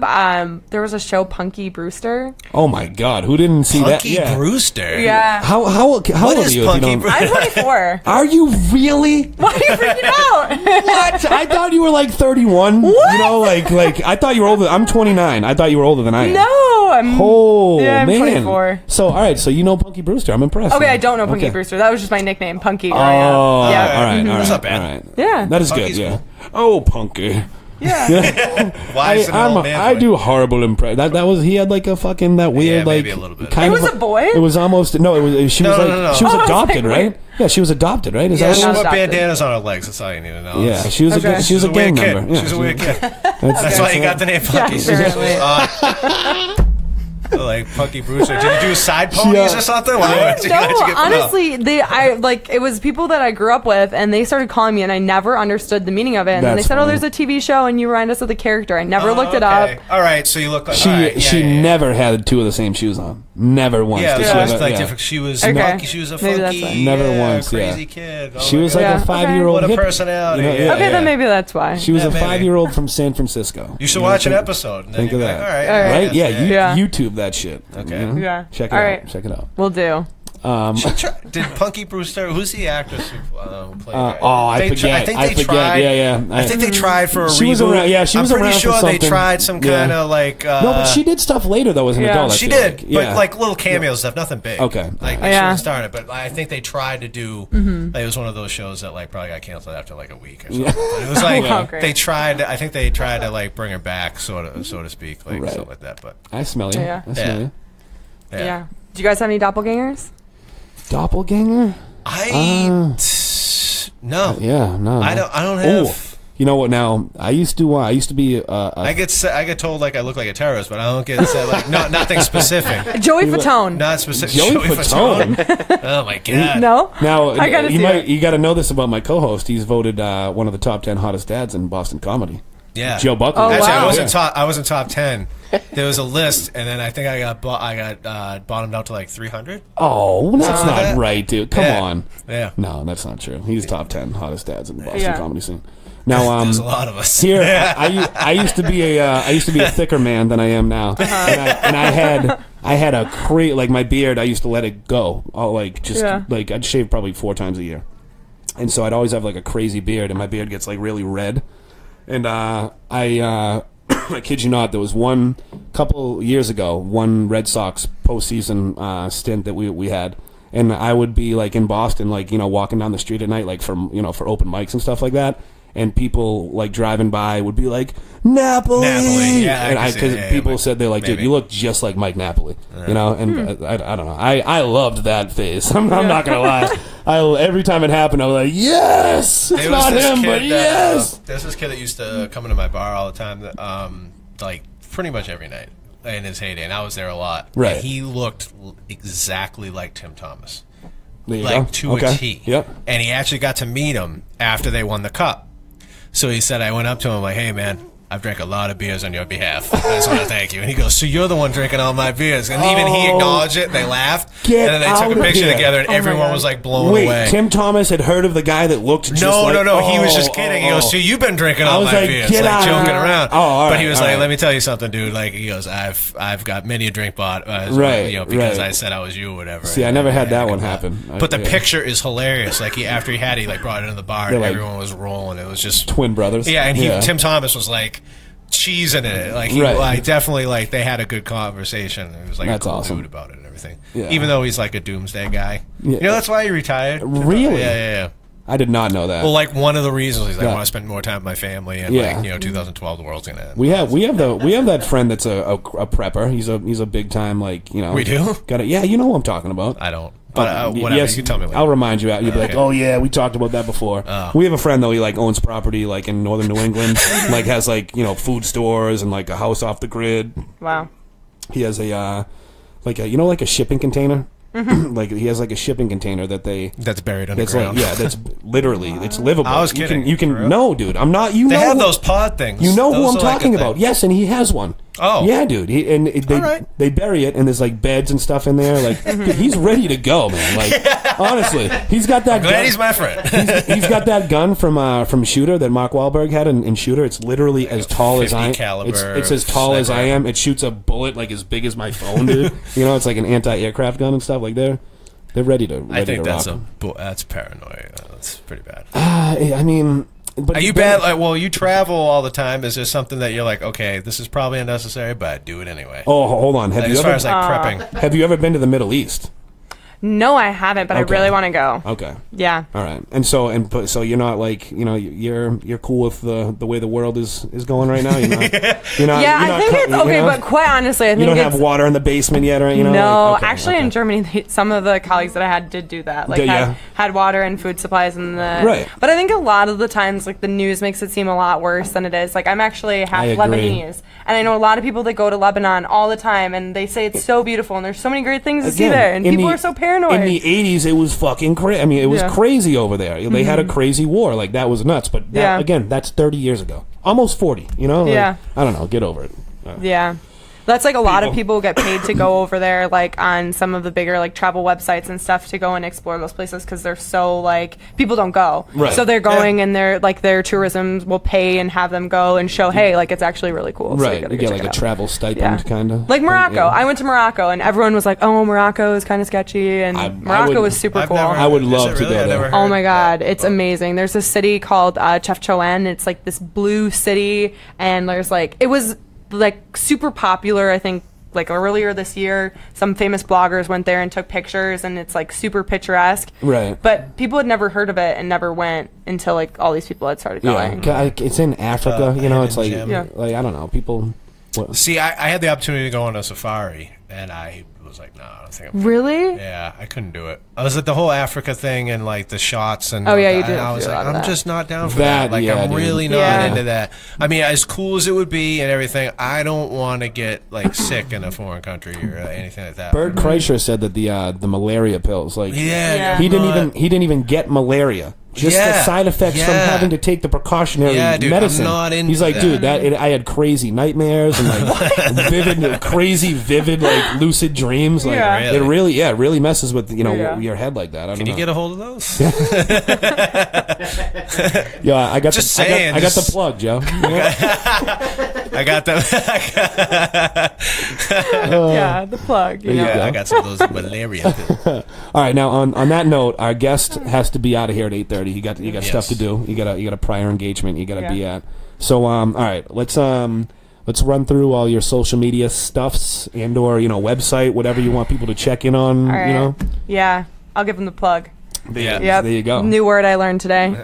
there was a show, Punky Brewster. Oh my God, who didn't see that? Punky Brewster? Yeah. How old are is you? Punky I'm 24. Are you really? Why are you freaking out? What? I thought you were like 31. What? You know, like I thought you were older. I'm 29. I thought you were older than I am. No, I'm. Oh, Yeah, I'm man. 24. So, all right. So you know Punky Brewster. I'm impressed. Okay, man. I don't know Punky Okay. Brewster. That was just my nickname, Punky. Oh, Yeah. all right. That's not bad. All right. Yeah. That is Punky's good. Yeah. cool. Oh, Punky. Yeah. Why is it an old man I voice? do horrible impression. That was he had like a fucking that weird maybe like a little bit. kind It of was a boy? It was almost no. It was she was No, like no. she was Oh, I was adopted, like, right? wait. Yeah, she was adopted, right? Is Yeah, that she what it wore was? adopted. bandanas on her legs. That's all you need to know. Yeah, she was Okay. a she was a gang weird member. kid. Yeah, She's a weird kid. That's That's why you got the name Punky. apparently. Like Punky Brewster. Did you do side ponies or something? Why No, did you get honestly, it was people that I grew up with, and they started calling me, and I never understood the meaning of it. And then they That's said, "Oh, funny. there's a TV show, and you remind us of the character." I never looked it up. All right, so you look like She never had two of the same shoes on. Never once. Yeah, Did so she it's ever- like yeah. different. She was Okay. funky. She was a Maybe that's funky, why. Never once, crazy yeah. kid. Oh She my was God. like Yeah, a 5-year-old. What a hip- personality. You know, Yeah, Okay, then maybe that's why. She was Yeah, a maybe. 5-year-old from San Francisco. You should watch an episode. And then Think of you'll be that. like, all right, All right. Right? Yeah, Yeah. YouTube that shit. Okay. You know? Yeah. Check it All out. right. Check it out. We'll do. Did Punky Brewster? Who's the actress who played? her? I forget. I think they I forget. tried. Yeah. I think they tried for a She reboot. was around- yeah, she was I'm pretty around for sure they something. tried some kind of like. No, but she did stuff later though as an Yeah. adult. I She feel did, like. Yeah. but like little cameo stuff, nothing big. Okay. Like Yeah. she wasn't started, but I think they tried to do. Like, it was one of those shows that like probably got canceled after like a week or something. But it was like Oh, great. they tried. I think they tried to like bring her back, so to speak, like Right. something like that. But I smell you. Yeah. I smell you. Yeah. Do you guys have any doppelgangers? Doppelganger? No, Yeah, no. I don't Oh, have. you know what? Now I used to be. I get told like I look like a terrorist, but I don't get said like nothing specific. Joey Fatone. Not specific. Joey Fatone. Oh my god. No? Now I gotta see it. you got to know this about my co-host. He's voted one of the top 10 hottest dads in Boston comedy. Yeah. Joe Buckley. Oh, Actually, wow. I wasn't top 10. There was a list, and then I think I got bottomed out to like 300. Oh, that's Something like not that? right, dude. Come Yeah. on. Yeah. No, that's not true. He's top 10 hottest dads in the Boston Yeah. comedy scene. Now, There's a lot of us. here I used to be a thicker man than I am now, and I had a like my beard. I used to let it go. Like I'd shave probably 4 times a year, and so I'd always have like a crazy beard, and my beard gets like really red. And I kid you not, there was one couple years ago, one Red Sox postseason stint that we had, and I would be like in Boston, like walking down the street at night, like for open mics and stuff like that. And people like driving by would be like Napoli, yeah, and because people said they're like, dude, you look just like Mike Napoli, And I don't know, I loved that phase. I'm not gonna lie. Every time it happened, I was like, yes, it's not him, but yes. There's this kid that used to come into my bar all the time, that, like pretty much every night in his heyday, and I was there a lot. Right. And he looked exactly like Tim Thomas, There you like go. to a T. Yep. And he actually got to meet him after they won the cup. So he said, I went up to him like, hey, man, I've drank a lot of beers on your behalf. I just want to thank you. And he goes, so you're the one drinking all my beers. And even he acknowledged it. They laughed. Get and then they took out a of picture here. together, and Oh my everyone God. was like blown Wait, away. Tim Thomas had heard of the guy that looked just No, like... he was just kidding. He goes, so you've been drinking all was my like, beers, get like out of joking here. around. Oh, all but he right, was all like, right. let me tell you something, dude. Like, he goes, I've got many a drink bought, because right. I said I was you or whatever. See, I never had that one happen. But the Yeah. picture is hilarious. Like, after he had it, he like brought it into the bar, They're and like everyone was rolling. It was just Twin brothers. yeah, and Tim Thomas was like cheesing in it. Like I definitely like they had a good conversation. It was like That's a cool awesome. dude about it and everything. Yeah. Even though he's like a doomsday guy. Yeah. You know that's why he retired? Really? Yeah. I did not know that. Well, like one of the reasons he's like, Yeah. I want to spend more time with my family, and Yeah. like 2012, the world's gonna end. we have that friend that's a prepper. He's a big time We do? Got it. Yeah, you know who I'm talking about. I don't. But whatever. Yes, you tell me later. I'll remind you. You'll be like, Okay. oh yeah, we talked about that before. Oh. We have a friend though. He like owns property like in northern New England. Like has like food stores and like a house off the grid. Wow. He has a like a shipping container. Like he has like a shipping container that's buried underground. That's literally it's livable. I was kidding. You can no, dude. I'm not. They have those pod things. You know who I'm talking like about? Yes, and he has one. Oh yeah, dude. They bury it, and there's like beds and stuff in there. Like dude, he's ready to go, man. Like honestly, he's got that. Glad he's my friend. he's got that gun from Shooter that Mark Wahlberg had in Shooter. It's literally as tall as I am. It's as tall as I am. It shoots a bullet like as big as my phone, dude. You know, it's like an anti-aircraft gun and stuff. Like they're ready to. I think to that's paranoia. That's pretty bad. I mean. But are you bad? Like, well, you travel all the time. Is there something that you're like, okay, this is probably unnecessary, but I do it anyway? Oh, hold on. As far as prepping, have you ever been to the Middle East? No, I haven't, but Okay. I really want to go. Okay. Yeah. All right. And so you're not like you're cool with the way the world is going right now. You're not. I think it's okay, but quite honestly, I think you don't have water in the basement yet, or No, like, okay, actually, in Germany, some of the colleagues that I had did do that. Like had water and food supplies in the right. But I think a lot of the times, like the news makes it seem a lot worse than it is. Like I'm actually half Lebanese, and I know a lot of people that go to Lebanon all the time, and they say it's so beautiful, and there's so many great things to see there, and people are so paranoid. In the 80s, it was fucking crazy. I mean, it was crazy over there. They had a crazy war. Like, that was nuts. But, again, that's 30 years ago. Almost 40, you know? Like, I don't know. Get over it. Yeah. That's like a lot of people get paid to go over there, like on some of the bigger like travel websites and stuff to go and explore those places because they're so like people don't go, so they're going and they're like their tourism will pay and have them go and show hey like it's actually really cool. Right, so you get like a travel stipend kind of. Like Morocco, I went to Morocco and everyone was like, oh Morocco is kind of sketchy and Morocco was super cool. I would love to go there. Oh my god, it's amazing. There's a city called Chefchaouen. It's like this blue city and there's like it was like super popular I think like earlier this year some famous bloggers went there and took pictures and it's like super picturesque, right? But people had never heard of it and never went until like all these people had started going. It's in Africa, you know. It's like like I don't know people. See, I had the opportunity to go on a safari and I was like, no, I don't think I'm really. Yeah, I couldn't do it. I was at the whole Africa thing and like the shots and you did. I was like, I'm just not down for that. Like I'm really not into that. I mean, as cool as it would be and everything, I don't want to get like sick in a foreign country or anything like that. Bert Kreischer said that the malaria pills, like he didn't even get malaria. Just the side effects from having to take the precautionary medicine. I'm not into He's like, that. dude, I had crazy nightmares and like crazy vivid, like lucid dreams. Like it really messes with your head like that. Can you get a hold of those? I got just saying. I got the plug, Joe. I got them. The plug. I got some of those malaria pills. All right, now on that note, our guest has to be out of here at 8:30. You got stuff to do. You got a prior engagement you got to be at. So all right, let's run through all your social media stuffs and or website, whatever you want people to check in on. Right. Yeah, I'll give them the plug. Yeah, there you go. New word I learned today.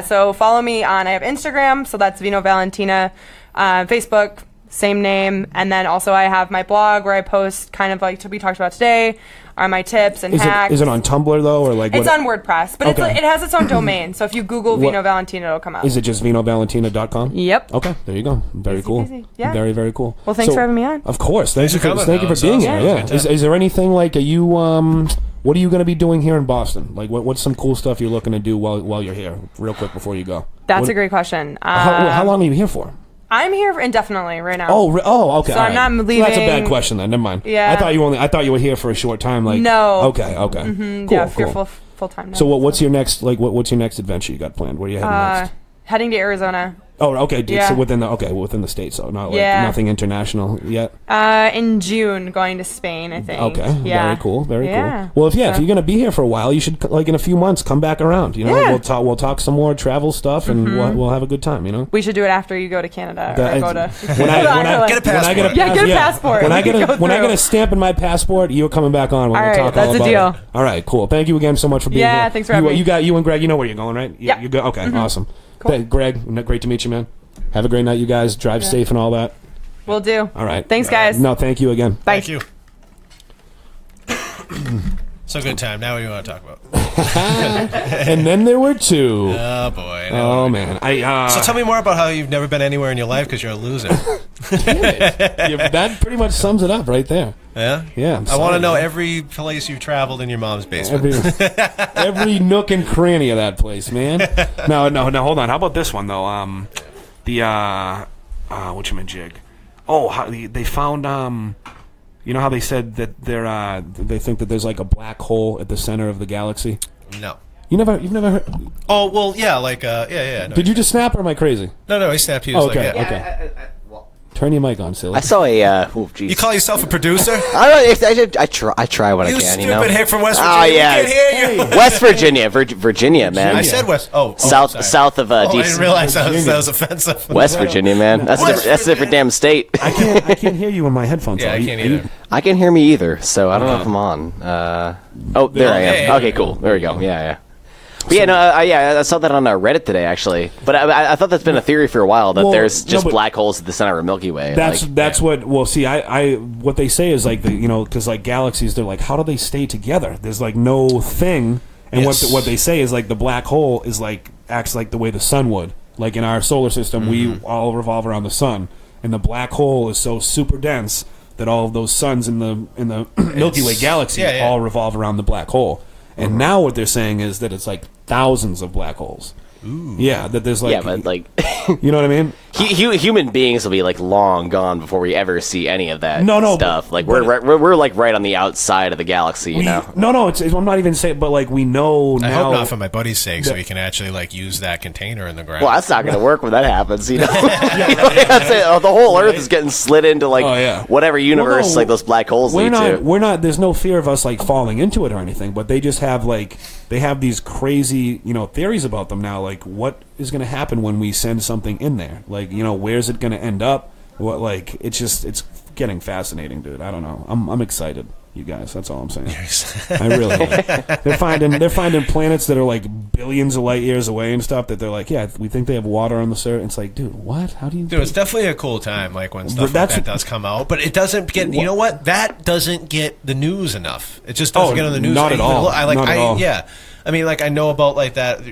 So follow me on. I have Instagram, so that's Vino Valentina. Facebook, same name, and then also I have my blog where I post kind of like we talked about today. Are my tips and hacks. Is it on Tumblr though, or like? It's on WordPress, but it has its own domain. So if you Google Vino Valentina, it'll come up. Is it just vinovalentina.com? Yep. Okay, there you go. Very cool. Easy. Yeah. Very, very cool. Well, thanks for having me on. Of course. Thank you for Awesome. being here. Yeah. Is there anything like you what are you going to be doing here in Boston? Like what's some cool stuff you're looking to do while you're here? Real quick before you go. That's a great question. How long are you here for? I'm here indefinitely right now. Oh, okay. So I'm not leaving. So that's a bad question then. Never mind. Yeah. I thought you were here for a short time. Like no. Okay. Mm-hmm. Cool. You're full time now. So what's your next what's your next adventure you got planned? Where are you heading next? Heading to Arizona. Oh, okay. So within the states, so not like nothing international yet. In June, going to Spain, I think. Okay. Yeah. Very cool. Very cool. Well, if you're gonna be here for a while, you should in a few months come back around. We'll talk some more travel stuff and we'll have a good time. We should do it after you go to Canada or go to. When I get a passport. Get a passport. When I get a stamp in my passport, you're coming back on. We're gonna talk all about it. That's a deal. All right. Cool. Thank you again so much for being here. Yeah. Thanks for having me. You and Greg, you know where you're going, right? Yeah. You go. Okay. Awesome. Cool. Greg, great to meet you, man. Have a great night, you guys. Drive safe and all that. Will do. All right. Thanks, guys. No, thank you again. Bye. Thank you. So good time. Now what do you want to talk about? And then there were 2. Oh boy. Oh man. So tell me more about how you've never been anywhere in your life because you're a loser. Damn it. Yeah, that pretty much sums it up right there. Yeah? Yeah. I want to know every place you've traveled in your mom's basement. Every nook and cranny of that place, man. No, hold on. How about this one, though? Whatchamajig? Oh, they found, you know how they said that they think that there's like a black hole at the center of the galaxy? No. You've never heard? Oh, well, yeah, like, yeah. No. Did you just snap or am I crazy? No, he snapped. He Oh, was okay, like, okay. Turn your mic on, silly. I saw a. Oh, geez. You call yourself a producer? I try what I can. You You know. stupid hick from West Virginia. Oh yeah, We can't hear you. West Virginia, Virginia, man. I said West. South of I DC. didn't realize that was offensive. West Virginia, man. That's a different damn state. I can't hear you in my headphones. Yeah, I can't either. I can't hear me either, so I don't know if I'm on. There I am. Okay, cool. There we go. Yeah. But yeah, no, I saw that on Reddit today, actually. But I thought that's been a theory for a while that there's just black holes at the center of Milky Way. That's what. Well, see, I what they say is like because like galaxies, they're like, how do they stay together? There's like no thing, and what they say is like the black hole is like acts like the way the sun would. Like in our solar system, we all revolve around the sun, and the black hole is so super dense that all of those suns in the Milky Way galaxy all revolve around the black hole. And now what they're saying is that it's like thousands of black holes. Ooh. Yeah, that there's like... Yeah, but like... you know what I mean? Human beings will be like long gone before we ever see any of that stuff. Like we're like right on the outside of the galaxy, you know? No, I'm not even saying... But like we know now... I hope not for my buddy's sake, so we can actually like use that container in the ground. Well, that's not going to work when that happens, you know? The whole Earth is getting slid into like whatever universe like those black holes lead to. We're not... There's no fear of us like falling into it or anything, but they just have like... They have these crazy, theories about them now. Like, what is going to happen when we send something in there? Like, where's it going to end up? What, like, it's getting fascinating, dude. I don't know. I'm excited, you guys. That's all I'm saying. I really am. They're finding planets that are like billions of light years away and stuff that they're like, yeah, we think they have water on the surface. It's like, dude, what? How do you? Dude, it's definitely a cool time, like when stuff like that does come out. But it doesn't get. You know what? That doesn't get the news enough. It just doesn't get on the news. Not at all. Not at all. Yeah. I mean, like I know about like that,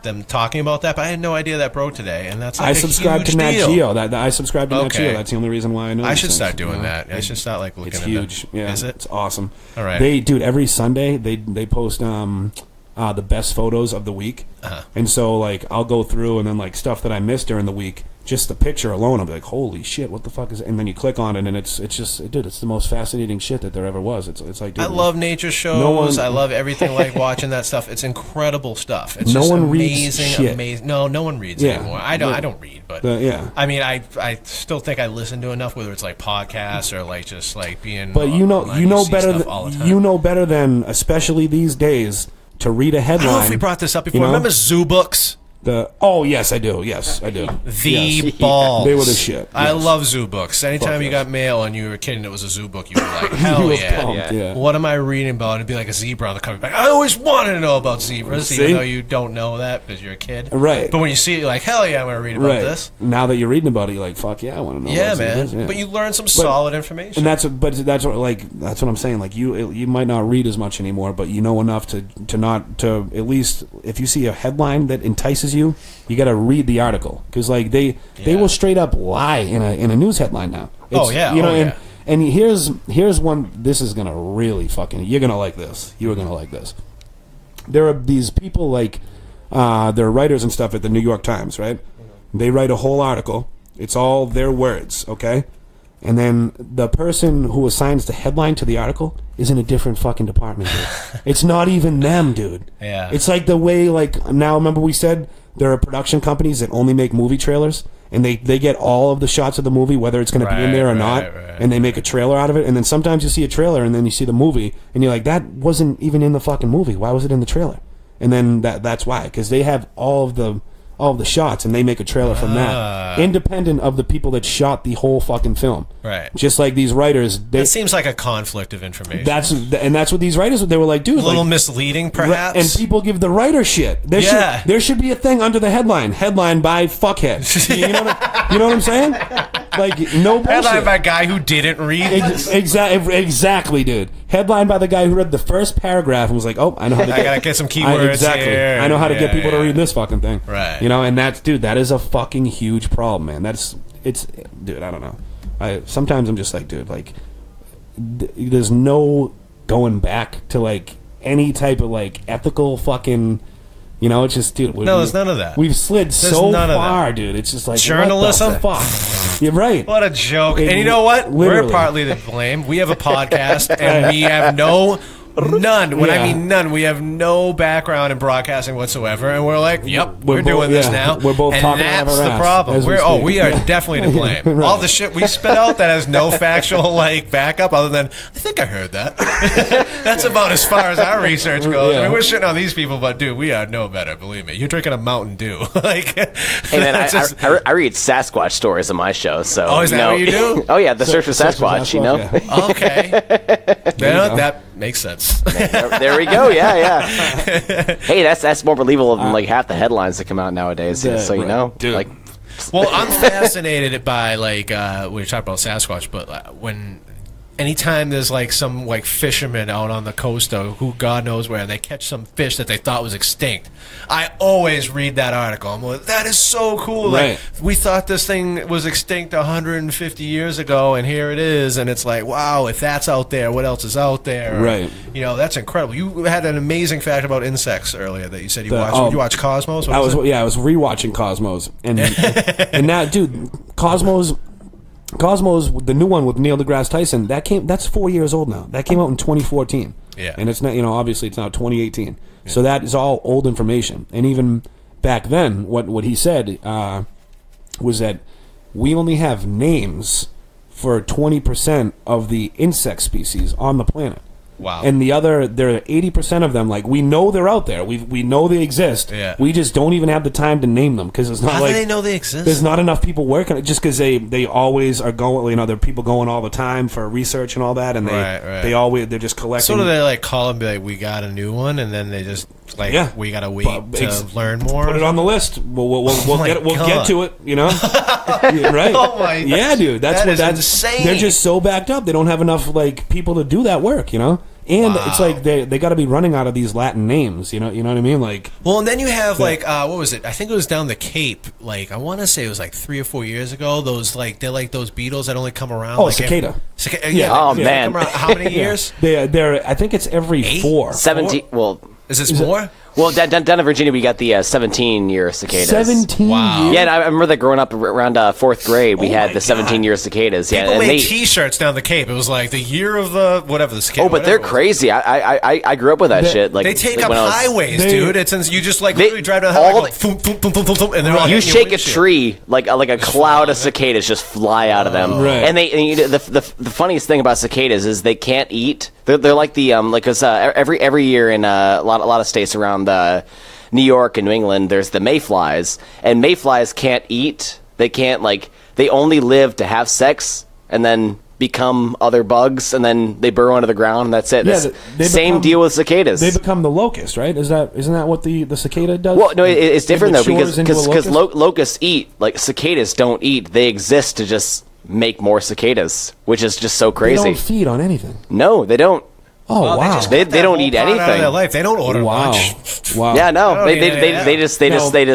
them talking about that, but I had no idea that broke today, and that's like I subscribe to Nat Geo. I subscribe to Nat Geo. Okay. That's the only reason why I know. I should start doing that. I should start like looking. It's at huge. Them. Yeah, is it? It's awesome. All right, dude. Every Sunday they post the best photos of the week, and so like I'll go through and then like stuff that I missed during the week. Just the picture alone, I'll be like, "Holy shit, what the fuck is?" It? And then you click on it, and it's just, dude, it's the most fascinating shit that there ever was. It's like, dude, I love nature shows. I love everything like watching that stuff. It's incredible stuff. It's just amazing. No one reads anymore. I don't read, but I mean, I still think I listen to enough, whether it's like podcasts or like just like being. But you know better than especially these days to read a headline. I don't know if we brought this up before. Remember Zoo Books? Yes, I do. Yes, I do. The balls. They were the shit. Yes. I love zoo books. Anytime you got mail and you were kidding it was a zoo book, you were like, hell yeah. What am I reading about? It'd be like a zebra on the cover. Like, I always wanted to know about zebras, even though you don't know that because you're a kid. Right. But when you see it, you're like, hell yeah, I'm going to read about this. Now that you're reading about it, you're like, fuck yeah, I want to know about zebras. Yeah, man. But you learn some solid information. And that's what I'm saying. Like you might not read as much anymore, but you know enough to at least if you see a headline that entices you, you got to read the article because like they will straight up lie in a news headline now. And here's one. This is gonna really you're gonna like this. You are gonna like this. There are these people like they're writers and stuff at the New York Times, right? They write a whole article. It's all their words, okay? And then the person who assigns the headline to the article is in a different fucking department, dude. It's not even them, dude. Yeah. It's like the way, like, now remember we said there are production companies that only make movie trailers, and they get all of the shots of the movie, whether it's going to be in there or not, and they make a trailer out of it, and then sometimes you see a trailer, and then you see the movie, and you're like, that wasn't even in the fucking movie. Why was it in the trailer? And then that's why, because they have all of the shots, and they make a trailer from that, independent of the people that shot the whole fucking film. Right. Just like these writers. That seems like a conflict of information. That's what these writers, they were like, dude. A little misleading, perhaps? And people give the writer shit. There should be a thing under the headline by fuckhead. You know what I'm saying? Like, no bullshit. Headline by a guy who didn't read. Exactly, dude. Headline by the guy who read the first paragraph and was like, "Oh, I know how to." I gotta get some keywords here. I know how to get people to read this fucking thing. Right. You know, and that's, dude, that is a fucking huge problem, man. Dude, I don't know. Sometimes I'm just like, dude, like, there's no going back to like any type of like ethical fucking. You know, it's just, dude. No, there's none of that. We've slid so far, dude. It's just like journalism. What the fuck? You're right. What a joke. And you know what? Literally. We're partly to blame. We have a podcast, and we have none. When I mean none, we have no background in broadcasting whatsoever, and we're like, "Yep, we're doing this now." We're both and talking out of that's our the ass problem. We are definitely to blame. Right. All the shit we spit out that has no factual like backup, other than I think I heard that. That's about as far as our research goes. Yeah. I mean, we're shitting on these people, but dude, we are no better. Believe me, you're drinking a Mountain Dew. Like, hey man, I read Sasquatch stories on my show. So is that what you do? Oh yeah, the search for Sasquatch. You know. Yeah. Okay, that makes sense. There we go. Yeah. Hey, that's more believable than like half the headlines that come out nowadays. So you know, dude. like. Well, I'm fascinated by like we were talking about Sasquatch, but when anytime there's like some like fishermen out on the coast or who God knows where, and they catch some fish that they thought was extinct, I always read that article. I'm like, that is so cool. Right. Like, we thought this thing was extinct 150 years ago, and here it is. And it's like, wow, if that's out there, what else is out there? Right. You know, that's incredible. You had an amazing fact about insects earlier that you said you watched. Did you watch Cosmos? I was rewatching Cosmos, and and now, dude, Cosmos, the new one with Neil deGrasse Tyson, that's 4 years old now. That came out in 2014. Yeah. And it's not, obviously it's now 2018. Yeah. So that is all old information. And even back then, what he said was that we only have names for 20% of the insect species on the planet. Wow. And there are 80% of them, like, we know they're out there. We know they exist. Yeah. We just don't even have the time to name them because it's not How like... do they know they exist? There's not enough people working it just because they always are going, there are people going all the time for research and all that, and they're just collecting. So do they like call and be like, we got a new one, and then they just like, we got to wait to learn more? Put it on the list. We'll get to it, right? Oh my God. Yeah, dude. That's insane. They're just so backed up. They don't have enough like people to do that work, And it's like they got to be running out of these Latin names, you know what I mean? Like, well, and then you have like what was it? I think it was down the Cape. Like I want to say it was like 3 or 4 years ago. Those they're like those beetles that only come around. Oh, like cicada. Oh man, come around, how many years? They're I think it's every 4. 17. Well, is this more? Well, down in Virginia, we got the 17-year cicadas. 17 years? Yeah, and I remember that growing up around 4th grade, we had the 17-year cicadas. Yeah, People made T-shirts down the Cape. It was like the year of the whatever the cicada. Oh, but they're crazy. I grew up with that shit. Like they take up highways, dude. It's you just like literally drive down the highway, and they're all you shake a tree like a cloud of cicadas just fly out of them. Right. And the funniest thing about cicadas is they can't eat. They're like the because every year in a lot of states around New York and New England, there's the mayflies, and mayflies can't eat. They can't they only live to have sex and then become other bugs, and then they burrow under the ground, and that's it. Yeah, same deal with cicadas. They become the locust, right? Isn't that what the cicada does? Well, no, it's different though because locust? Locusts eat. Like cicadas don't eat. They exist to just make more cicadas, which is just so crazy. They don't feed on anything. No, they don't. Oh wow! They don't eat anything. Out of their life. They don't order lunch. Wow. Yeah, no. They just exist. They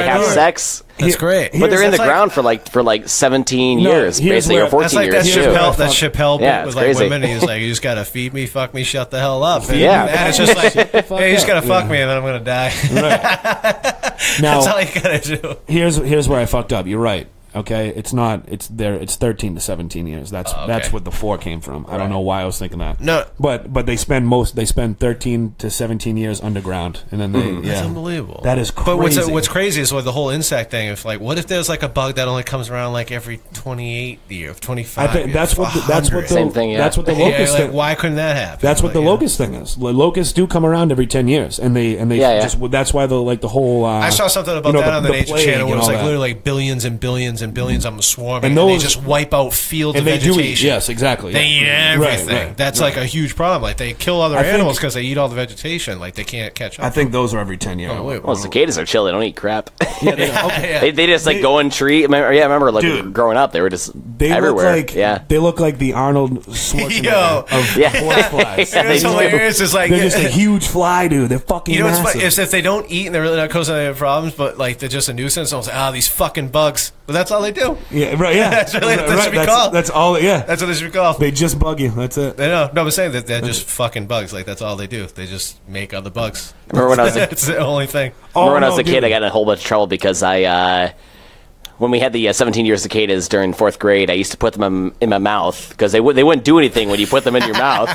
have sex. That's great. But they're in the ground for like 17 years, basically, or 14 years. That Chappelle bit with like crazy. women. He's like, you just gotta feed me, fuck me, shut the hell up. And, yeah, it's just like, hey, you just gotta fuck me, and then I'm gonna die. Right. Now, that's all you gotta do. Here's where I fucked up. You're right. Okay, it's not. It's 13 to 17 years. That's what the 4 came from. I don't know why I was thinking that. No, but they spend 13 to 17 years underground, and then they. That's unbelievable. That is crazy. But what's crazy is the whole insect thing. If what if there's like a bug that only comes around like every 28 years, 25? I think that's what the same thing. Yeah. That's what the locust thing. Why couldn't that happen? That's what the locust thing is. Locusts do come around every 10 years, and they just. That's why the whole. I saw something about that on the Nature Channel where it's like literally like billions and billions billions and billions of them swarming, and they just wipe out fields of vegetation. Yes, exactly. They eat everything. Right, That's like a huge problem. Like they kill other animals because they eat all the vegetation. Like they can't catch up. I think those are every 10 years. Well, cicadas are chill. They don't eat crap. Yeah, they just like go in tree. I remember like growing up, they were just everywhere. They look like the Arnold Schwarzenegger of horseflies. It's hilarious. It's like they're just a huge fly, dude. They're fucking massive. What's funny is if they don't eat and they're really not causing any problems, but like they're just a nuisance. I'll say, these fucking bugs. But that's all they do. Yeah, right. Yeah, that's really what they should be called. That's all. Yeah, that's what they should be called. They just bug you. That's it. No, I'm saying that they're just fucking bugs. Like that's all they do. They just make other bugs. Remember when I was it's the only thing. Remember when I was a kid, I got in a whole bunch of trouble because when we had the 17-year cicadas during 4th grade, I used to put them in my mouth because they wouldn't do anything when you put them in your mouth.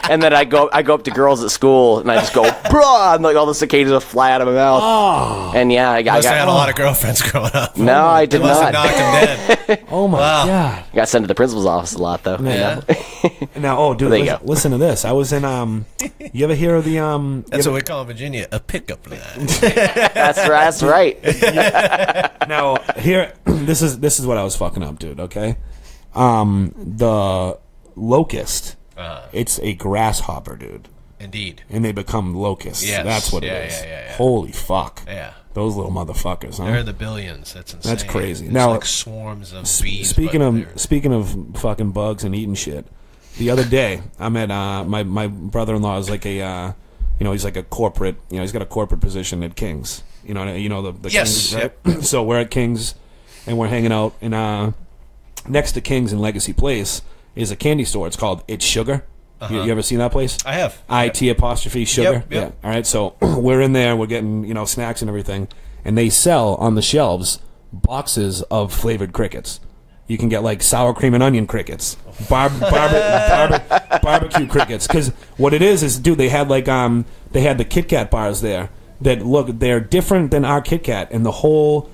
And then I go up to girls at school and I just go, bruh, and like all the cicadas would fly out of my mouth. Oh. And yeah, I had a lot of girlfriends growing up. No, I did not. Knocked them dead. Oh my god! I got sent to the principal's office a lot though. Yeah. Now, dude, listen to this. I was in you ever hear of the That's what we call in Virginia a pickup line. That's right. Now here, this is what I was fucking up, dude. Okay, the locust. It's a grasshopper, dude. Indeed. And they become locusts. Yes. That's what it is. Yeah. Holy fuck. Yeah. Those little motherfuckers, huh? They're in the billions. That's insane. That's crazy. It's Now, like swarms of bees. Speaking of fucking bugs and eating shit, the other day I met my brother-in-law is like a he's like a corporate, he's got a corporate position at King's. The yes. King's, right? Yep. So we're at King's and we're hanging out, and next to King's in Legacy Place is a candy store. It's called It's Sugar. You ever seen that place? I have. IT' sugar. Yep. Yeah. All right. So we're in there. We're getting snacks and everything, and they sell on the shelves boxes of flavored crickets. You can get like sour cream and onion crickets, barbecue crickets. Because what it is dude, they had like they had the Kit Kat bars there that they're different than our Kit Kat, and the whole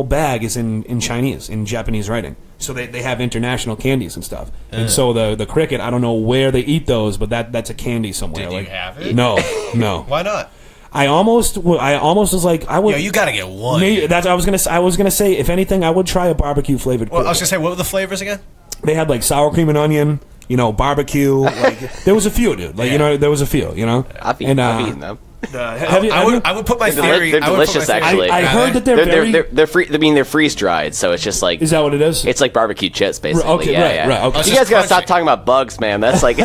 bag is in Chinese, in Japanese writing. So they have international candies and stuff. And so the cricket, I don't know where they eat those, but that's a candy somewhere. Did you have it? No. Why not? I almost was like, I would. Yo, you gotta get one. I was gonna say, if anything, I would try a barbecue flavored. Well, I was gonna say, what were the flavors again? They had like sour cream and onion, barbecue. Like there was a few, dude. Like there was a few. I've eaten them. I would put my theory. They're delicious, actually. I heard that they're free. I mean, they're freeze dried, so it's just like. Is that what it is? It's like barbecue chips, basically. Okay, yeah. Right. Okay. You guys gotta stop talking about bugs, man. That's like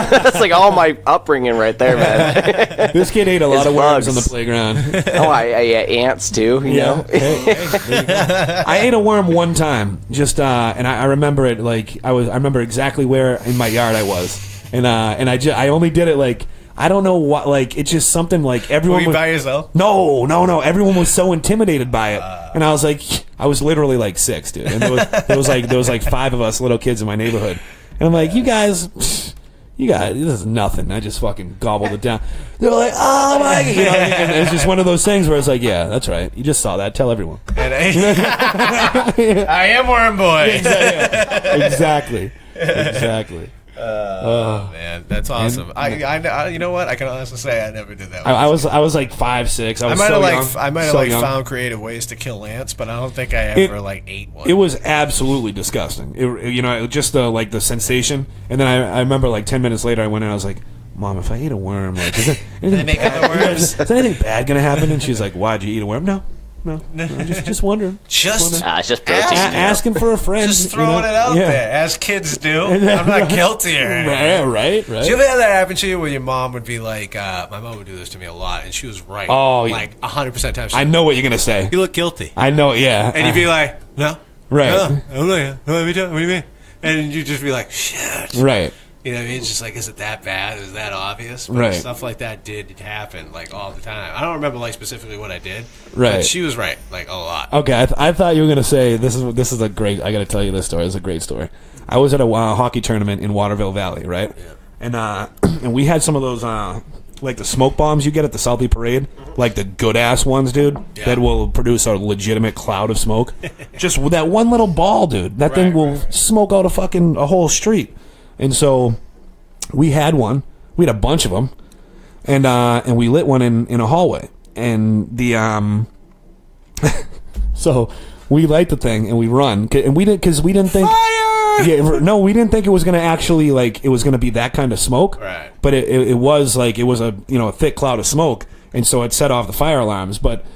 all my upbringing right there, man. This kid ate a lot of worms on the playground. Ants too. You know. I ate a worm one time, and I remember it like I remember exactly where in my yard I was, and I only did it like. I don't know what, like, it's just something like everyone. Were you by yourself? No. Everyone was so intimidated by it, and I was like, I was literally like 6, dude, and there was like 5 of us little kids in my neighborhood, and I'm like, you guys, this is nothing. I just fucking gobbled it down. They were like, oh my, and it's just one of those things where it's like, yeah, that's right. You just saw that. Tell everyone. I am Worm Boy. Exactly. Man, that's awesome. I you know what? I can honestly say I never did that. I was like 5, 6. I might have found creative ways to kill ants, but I don't think I ever ate one. It was absolutely disgusting. Just the sensation. And then I remember like 10 minutes later, I went in and I was like, Mom, if I eat a worm, like, is anything bad gonna happen? And she's like, why'd you eat a worm? No, just wondering. It's just protein. Asking for a friend. Just throwing it out there, as kids do. I'm not guilty or anything. Yeah, right. Did you ever have that happen to you where your mom would be like, my mom would do this to me a lot, and she was right. Oh, like 100% times. I know what you're going to say. You look guilty. I know, yeah. And you'd be like, no. Right. No, I'm not. What do you mean? And you'd just be like, shit. Right. You know what I mean? It's just like, is it that bad? Is that obvious? But right. Stuff like that did happen, like, all the time. I don't remember, like, specifically what I did. Right. But she was right, like, a lot. Okay, I thought you were going to say, this is a great, I got to tell you this story. It's a great story. I was at a hockey tournament in Waterville Valley, right? Yeah. And we had some of those, like the smoke bombs you get at the Southie Parade, like the good-ass ones, dude, that will produce a legitimate cloud of smoke. Just with that one little ball, dude. That thing will smoke out a whole street. And so we had one. We had a bunch of them, and we lit one in a hallway. And the so we light the thing and we run, and we didn't think. Fire! Yeah, no, we didn't think it was going to actually it was going to be that kind of smoke. Right. But it was a a thick cloud of smoke, and so it set off the fire alarms. But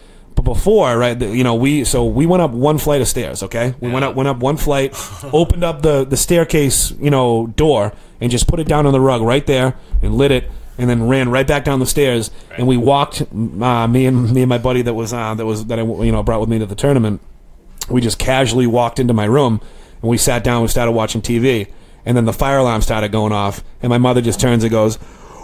before, right, we went up one flight of stairs. Okay, we went up one flight, opened up the staircase door, and just put it down on the rug right there and lit it. And then ran right back down the stairs, and we walked. Me and my buddy that I brought with me to the tournament. We just casually walked into my room, and we sat down. We started watching TV, and then the fire alarm started going off, and my mother just turns and goes,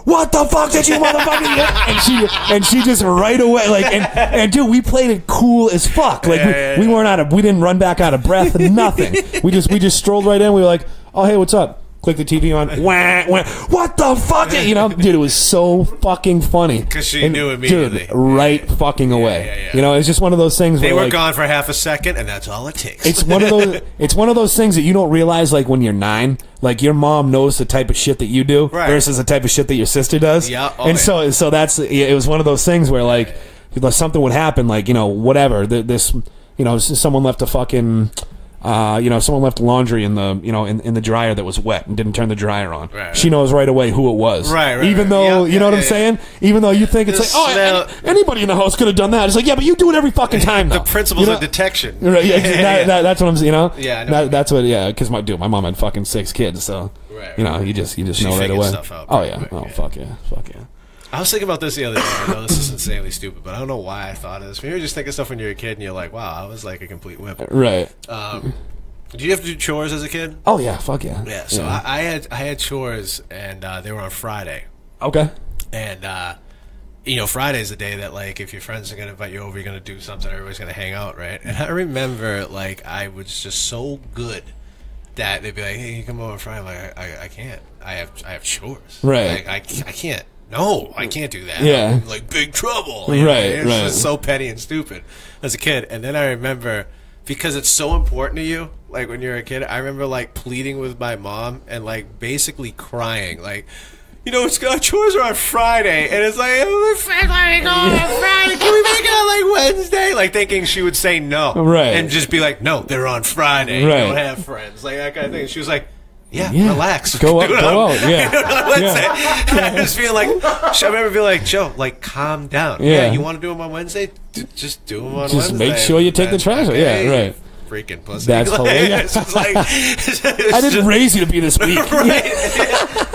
"What the fuck did you motherfucking get?" And she just right away and dude, we played it cool as fuck. We didn't run back out of breath, nothing. We just strolled right in. We were like, "Oh hey, what's up?" Click the TV on. Wah, wah. What the fuck? Dude, it was so fucking funny. Because she knew immediately. Dude, right fucking away. Yeah. It's just one of those things. They were gone for half a second, and that's all it takes. It's one of those things that you don't realize, when you're 9. Your mom knows the type of shit that you do versus the type of shit that your sister does. Yeah. So that's it. Was one of those things where something would happen, whatever. Someone left a fucking. Someone left laundry in the in the dryer that was wet and didn't turn the dryer on. Right. She knows right away who it was. Right. Even though you know what I'm saying. Even though you think it's anybody in the house could have done that. It's but you do it every fucking time. Though. The principles of detection. Right. Yeah, that's what I'm saying. Yeah. That's what. Yeah. Because my mom had fucking 6 kids, so you just know right away. Stuff out quick. Fuck yeah. I was thinking about this the other day. I know this is insanely stupid, but I don't know why I thought of this. Maybe you're just thinking stuff when you're a kid and you're like, wow, I was like a complete wimp. Right. Did you have to do chores as a kid? Oh, yeah. Fuck yeah. Yeah, so I had chores, and they were on Friday. Okay. And, Friday's the day that, if your friends are going to invite you over, you're going to do something, everybody's going to hang out, right? And I remember, I was just so good that they'd be like, hey, you come over on Friday. I'm like, I can't. I have chores. Right. I can't. No, I can't do that. Yeah. I'm big trouble. Right. It's just so petty and stupid as a kid. And then I remember, because it's so important to you, when you're a kid, I remember, pleading with my mom and, basically crying. It's chores are on Friday. And it's like, oh, Friday, can we make it on, Wednesday? Thinking she would say no. Right. And just be like, no, they're on Friday. Right. You don't have friends. That kind of thing. And she was like, yeah, relax. Go out. Yeah. I just feel I remember being like, Joe, calm down. Yeah. You want to do them on Wednesday? Just do them on Wednesday. Just make sure you take the trash out. Yeah, right. Freaking pussy. That's hilarious. I didn't raise you to be this weak.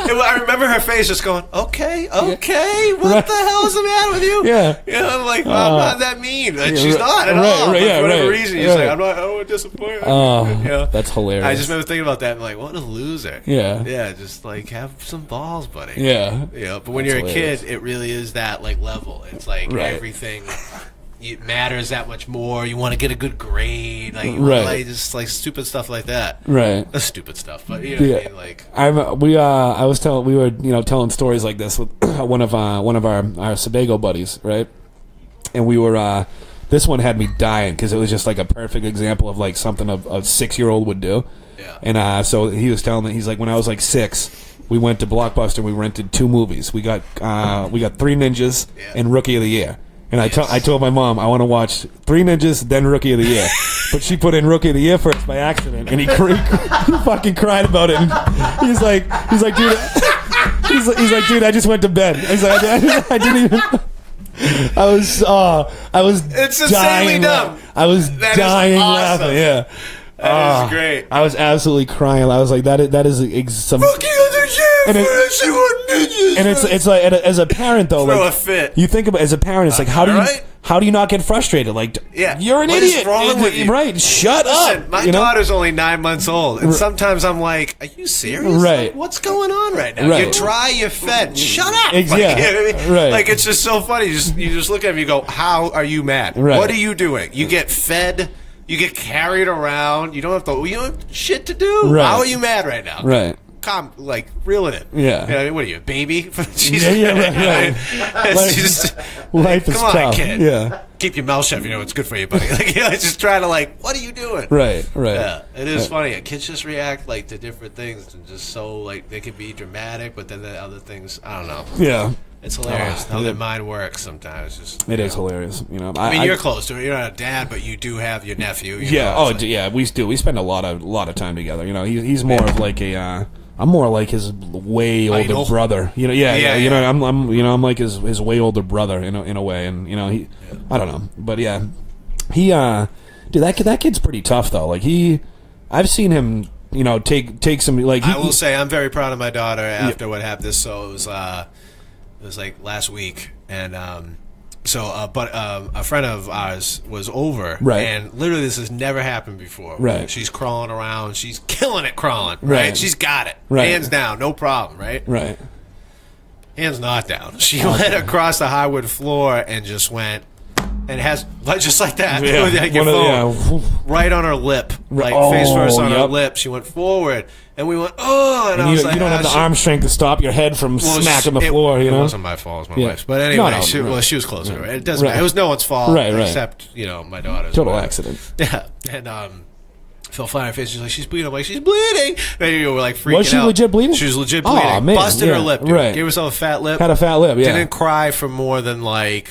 I remember her face just going, okay, what the hell is the matter with you? Yeah. I'm like, well, I'm not that mean. She's not at all. Right, for whatever right, reason, she's like, I don't want to disappoint her. That's hilarious. I just remember thinking about that and what a loser. Yeah. Yeah, just have some balls, buddy. Yeah. But when you're a kid, it really is that level. It's everything. It matters that much more. You want to get a good grade, just stupid stuff like that. Right. Stupid stuff, but you know what I mean. We were telling stories like this with one of our Sebago buddies, right? And we were this one had me dying because it was just a perfect example of something a 6-year-old would do. Yeah. And so he was telling me, he's like, when I was 6. We went to Blockbuster. We rented 2 movies. We got 3 Ninjas and Rookie of the Year. And I told my mom I want to watch 3 Ninjas, then Rookie of the Year. But she put in Rookie of the Year first by accident, and he fucking cried about it. And he's like, dude, dude, I just went to bed. He's like, I didn't even. I was it's dying. Dumb. I was dying awesome. laughing. Yeah. That is great. I was absolutely crying. I was like, that is some. Rookie of the Year. And it's as a parent though, throw a fit. You think about as a parent, it's how do you not get frustrated? You're an idiot. What's wrong with you? Right? Shut up. My daughter's only 9 months old, and sometimes I'm like, "Are you serious? Right? What's going on right now? Right. You're dry, you're fed. Shut up." Yeah. Right. It's just so funny. You just look at him, you go, "How are you mad? Right. What are you doing? You get fed." You get carried around. You don't have shit to do. Right. How are you mad right now? Right. Reel it in. Yeah. What are you, a baby? Right. Life is come tough. on, kid. Yeah. Keep your mouth shut. It's good for you, buddy. Just try to what are you doing? Right. Yeah, it is funny. Kids just react to different things, and just so they can be dramatic, but then the other things, I don't know. Yeah. It's hilarious how their mind works sometimes. It is hilarious. You know, I mean, you're close to it. You're not a dad, but you do have your nephew. Yeah. We do. We spend a lot of time together. You know, he's more of like a. I'm more like his way older brother. You know, You know, I'm like his way older brother in a way, and you know, I don't know, but yeah, dude, that kid's pretty tough though. Like I've seen him. You know, take some like. I will say, I'm very proud of my daughter after what happened. So it was like last week, and but a friend of ours was over, right? And literally, this has never happened before. Right? She's crawling around, she's killing it crawling. Right? She's got it, hands down, no problem. Right? Hands not down. She went across the hardwood floor and just went. And has just like that, like your phone, right on her lip, like face first on her lip. She went forward, and we went, and I was like, you don't have the arm strength to stop your head from smacking the floor. You know, it wasn't my fault; it was my wife's. But anyway, she was closer to it. It doesn't matter. It was no one's fault, except my daughter's. Total accident. Yeah, and fell flat on her face. She's like, she's bleeding. I'm like, she's bleeding. And we were like freaking out. Was she legit bleeding? She was legit bleeding. Oh man, busted her lip. Dude. Right. Gave herself a fat lip. Had a fat lip. Yeah. Didn't cry for more than like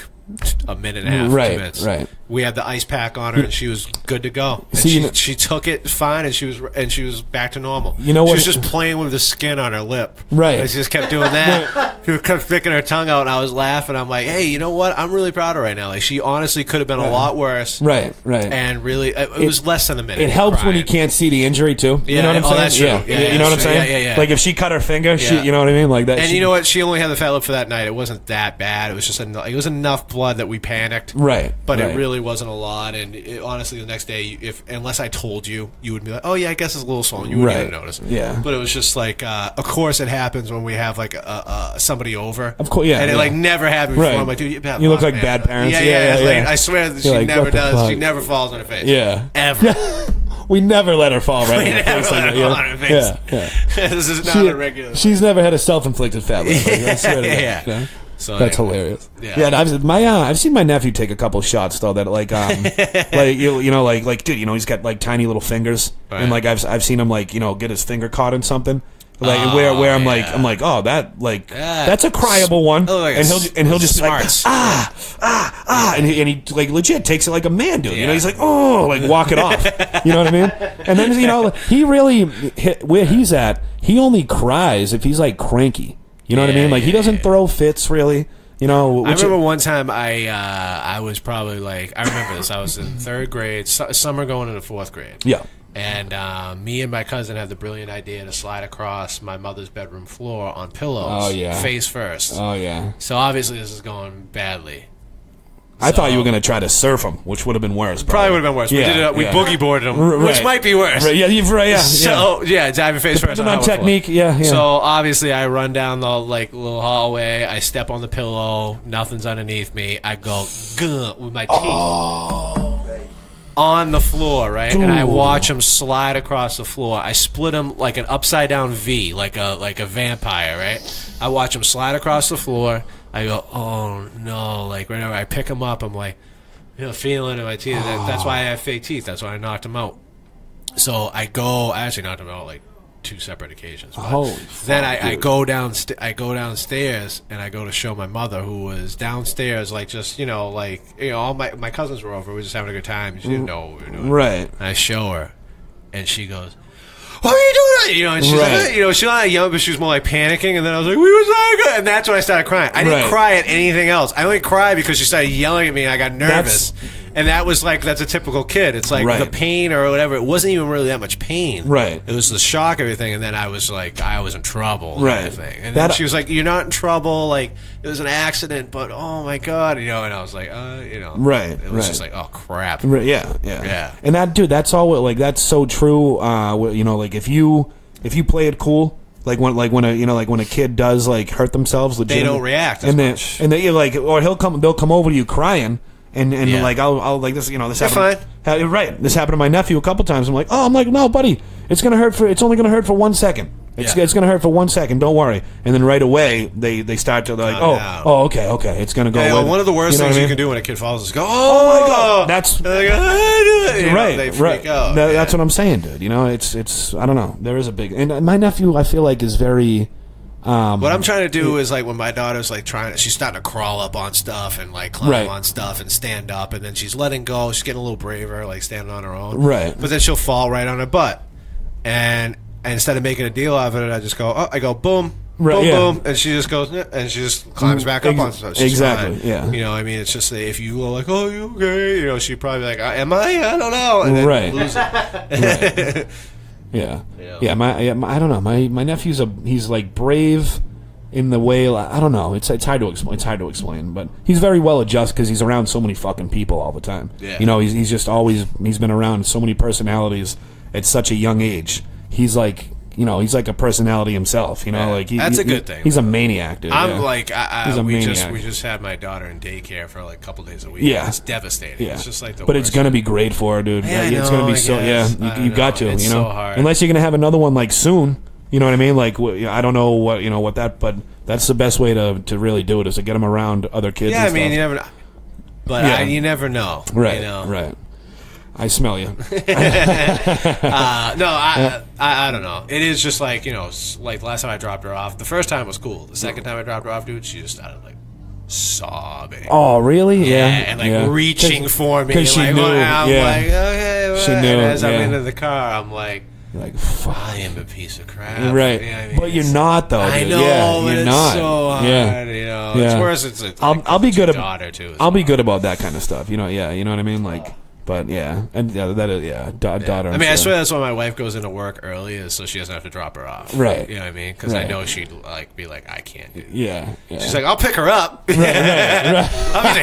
a minute and a half, 2 minutes. Right. We had the ice pack on her, and she was good to go. And she took it fine, and she was back to normal. You know what? She was just playing with the skin on her lip. Right. And she just kept doing that. She kept sticking her tongue out, and I was laughing. I'm like, hey, you know what? I'm really proud of her right now. Like, she honestly could have been a lot worse. Right. And really, it was less than a minute. It helps when you can't see the injury too. Yeah, you know what I'm saying? That's true. Yeah. You know what I'm saying? Yeah. Like if she cut her finger, you know what I mean? Like that. And you know what? She only had the fat lip for that night. It wasn't that bad. It was just it was enough blood that we panicked. Right. But it really wasn't a lot. And honestly, the next day, unless I told you, you would be like, "Oh yeah, I guess it's a little swollen." You wouldn't even notice. Yeah. But it was just like, of course, it happens when we have like somebody over. Of course, yeah. And it like never happened before. I'm like, dude, you look like bad parents. Yeah. Like, I swear that she never does. She never falls on her face. Yeah. Ever. We never let her fall right on her face. On her face. Yeah. This is not a regular. She's never had a self-inflicted fat lip. Yeah. So that's hilarious. Yeah, and I've seen my nephew take a couple shots though that like like dude, you know, he's got like tiny little fingers, and like I've seen him like, you know, get his finger caught in something. Like where I'm like, oh, that like that's a cryable one, like and he'll just be like and he like legit takes it like a man dude. You know, he's like, oh, like walk it off. You know what I mean? And then, you know, he really where he's at, he only cries if he's like cranky. You know what I mean? Like he doesn't throw fits really. You know, I remember one time I was probably like, I remember this. I was in 3rd grade, summer going into 4th grade. Yeah. And me and my cousin had the brilliant idea to slide across my mother's bedroom floor on pillows, face first. Oh yeah. So obviously this is going badly. I thought you were going to try to surf him, which would have been worse. Probably would have been worse. We did it. We boogie boarded him, which might be worse. Right. Yeah. So diving face first. Depending on technique. Yeah. So obviously, I run down the like little hallway. I step on the pillow. Nothing's underneath me. I go with my teeth on the floor, right? Ooh. And I watch him slide across the floor. I split him like an upside down V, like a vampire, right? I watch him slide across the floor. I go, oh no! Like whenever I pick him up, I'm like, you know, feeling in my teeth. That's why I have fake teeth. That's why I knocked him out. So I actually knocked him out like 2 separate occasions. Then I go downstairs and I go to show my mother, who was downstairs, like just all my cousins were over. We were just having a good time. She didn't know what we were doing. Right. And I show her, and she goes, "Why are you doing that?" You know, and she's like, she's not young, but she was more like panicking. And then I was like, "We were so good," and that's when I started crying. I didn't cry at anything else. I only cried because she started yelling at me, and I got nervous. And that was like, that's a typical kid. It's like the pain or whatever. It wasn't even really that much pain. Right. It was the shock, everything. And then I was like, I was in trouble. Right. And everything. And then she was like, "You're not in trouble. Like, it was an accident, but oh my God." You know, and I was like, Right. It was just like, oh crap. Yeah. And that's all, like, that's so true. You know, like if you play it cool, like when a kid does like hurt themselves, they don't react as much. And they like, or they'll come over to you crying. And like I'll like this, you know, this happened. Right, this happened to my nephew a couple times. I'm like, no, buddy, it's only gonna hurt for 1 second. It's gonna hurt for 1 second. Don't worry. And then right away they start to like, okay, it's gonna go. Hey, away. One of the worst things you can do when a kid falls is go, oh my God. That's right. They freak out. That's what I'm saying, dude. You know, it's I don't know. There is a big, and my nephew, I feel like, is very. What I'm trying to do is like when my daughter's like she's starting to crawl up on stuff and like climb on stuff and stand up, and then she's letting go. She's getting a little braver, like standing on her own. Right. But then she'll fall right on her butt, and instead of making a deal out of it, I just go, boom. Right, boom, boom, and she just goes, and she just climbs back up on stuff. She's fine. Yeah. You know, I mean, it's just if you go like, oh, you okay? You know, she'd probably be like, am I? I don't know. And then lose it. Yeah. I don't know. My nephew's he's like brave in the way. I don't know. It's hard to explain. It's hard to explain, but he's very well adjusted because he's around so many fucking people all the time. Yeah. You know, he's just always he's been around so many personalities at such a young age. He's like. You know, he's like a personality himself. You know, like that's a good thing. He's a maniac, dude. I'm like, we just had my daughter in daycare for like a couple days a week. Yeah, it's devastating. Yeah. It's just like but it's gonna be great for her, dude. Yeah, it's gonna be so. Yeah, you got to. It's you know, so hard. Unless you're gonna have another one like soon. You know what I mean? Like, I don't know what that, but that's the best way to really do it is to get them around other kids. Yeah, and I mean, stuff. you never know. But you never know. Right. You know? Right. I smell you. No, I don't know. It is just like, you know, like the last time I dropped her off, the first time was cool. The second time I dropped her off, dude, she just started like sobbing. Oh, really? Yeah. And like reaching for me. Because she knew. I'm like, okay. Well. She knew. And as I'm into the car, I'm like, fuck. I am a piece of crap. Right. You know what I mean? But you're not, though. I dude. know, yeah, but you're it's not. so hard. You know, it's worse. It's I'll be good daughter too. I'll be good about that kind of stuff. You know, you know what I mean? Like. But daughter. I mean, I swear that's why my wife goes into work early, is so she doesn't have to drop her off. Right. You know what I mean? Because I know she'd like be like, I can't do that. Yeah. She's like, I'll pick her up. Right. I'll be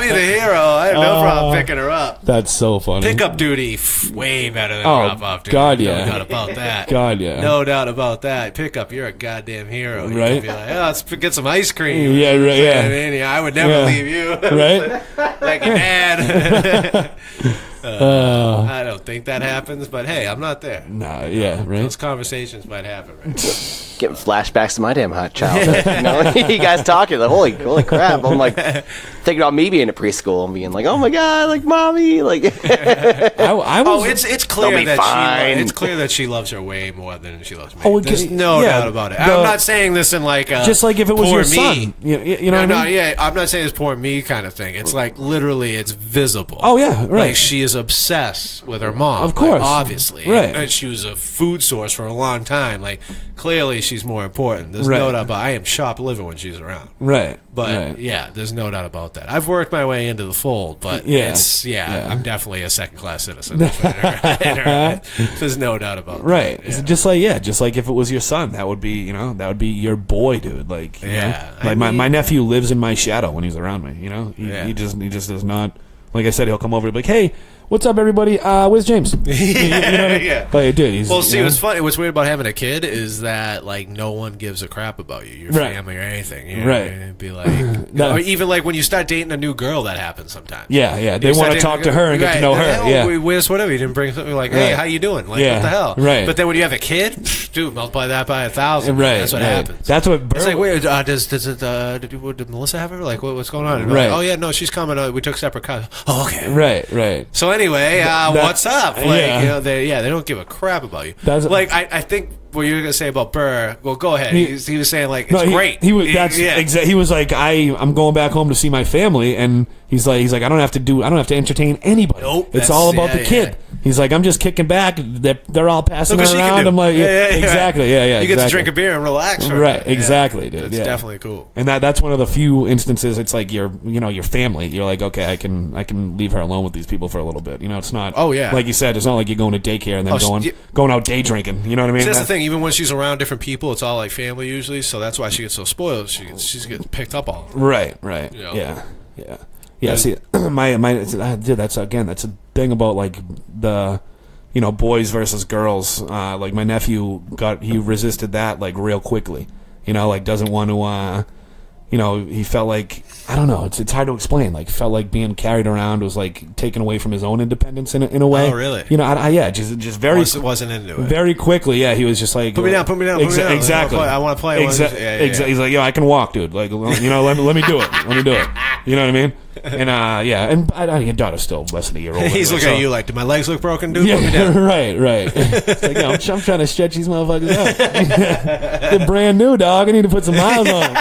the hero. I have no problem picking her up. That's so funny. Pickup duty, way better than drop off duty. God, yeah. No doubt about that. God, yeah. No doubt about that. Pickup, you're a goddamn hero. You right. can be like, let's get some ice cream. Yeah, right. You know yeah. what I mean? Yeah, I would never leave you. Right. Like your dad. I don't think that happens, but hey, I'm not there. Nah, yeah, right. Those conversations might happen, right? Getting flashbacks to my damn hot childhood. You know, you guys talking like, holy crap! I'm like thinking about me being in preschool and being like, oh my god, like mommy, like. I was. It's clear that it's clear that she loves her way more than she loves me. There's no doubt about it. I'm not saying this in like just like if it was your son. You know what I mean? Yeah, I'm not saying it's poor me kind of thing. It's like literally, it's visible. Oh yeah, right. Like she is obsessed with her mom, of course, like, obviously, right? And she was a food source for a long time. Like clearly, she's more important. There's no doubt about. I am sharp liver when she's around, right? But there's no doubt about that. I've worked my way into the fold, but I'm definitely a second-class citizen. There's no doubt about that. Right. Yeah. Just like if it was your son, that would be your boy, dude. Like, my nephew lives in my shadow when he's around me. You know, he just does not. Like I said, he'll come over and be like, hey, what's up, everybody? Where's James? You know what I mean? Yeah. But dude, what's funny, what's weird about having a kid is that like no one gives a crap about you, your family or anything. You know? Right. It'd be like, or even like when you start dating a new girl, that happens sometimes. Yeah. They want to talk to her and get to know her. Yeah. Where's whatever. You didn't bring something like, hey, how you doing? Like, what the hell? Right. But then when you have a kid, dude, multiply that by 1,000. Right. That's what happens. That's what. It's like, wait, did Melissa have her? Like, what's going on? Right. Like, oh yeah, no, she's coming. We took separate cars. Oh, okay. Right. So anyway, what's up? Like, you know, they don't give a crap about you. Like, I think what you were gonna say about Burr. Well, go ahead. He was saying like it's great. He was like, I'm going back home to see my family, and he's like I don't have to entertain anybody. Nope, it's all about the kid. He's like, I'm just kicking back. They're all passing around. I'm like, exactly. You get to drink a beer and relax. Right. Exactly, dude. It's definitely cool. And that's one of the few instances. It's like your family. You're like, okay, I can leave her alone with these people for a little bit. You know, it's not. Oh yeah. Like you said, it's not like you're going to daycare and then going out day drinking. You know what I mean? That's the thing. Even when she's around different people, it's all like family usually. So that's why she gets so spoiled. She gets picked up all. Right. You know? Yeah. See, dude, that's a thing about like the, boys versus girls. Like my nephew he resisted that like real quickly. Like doesn't want to. He felt like, I don't know. It's hard to explain. Like felt like being carried around was like taken away from his own independence in a way. Oh really? Just very wasn't into it. Very quickly. Yeah, he was just like put me down. Exactly. I want to play. He's like, yo, I can walk, dude. Like, let me do it. You know what I mean? And your daughter's still less than a year old. He's looking at you like, do my legs look broken, dude? Yeah, right. It's like, I'm trying to stretch these motherfuckers out. They're brand new, dog. I need to put some miles on them.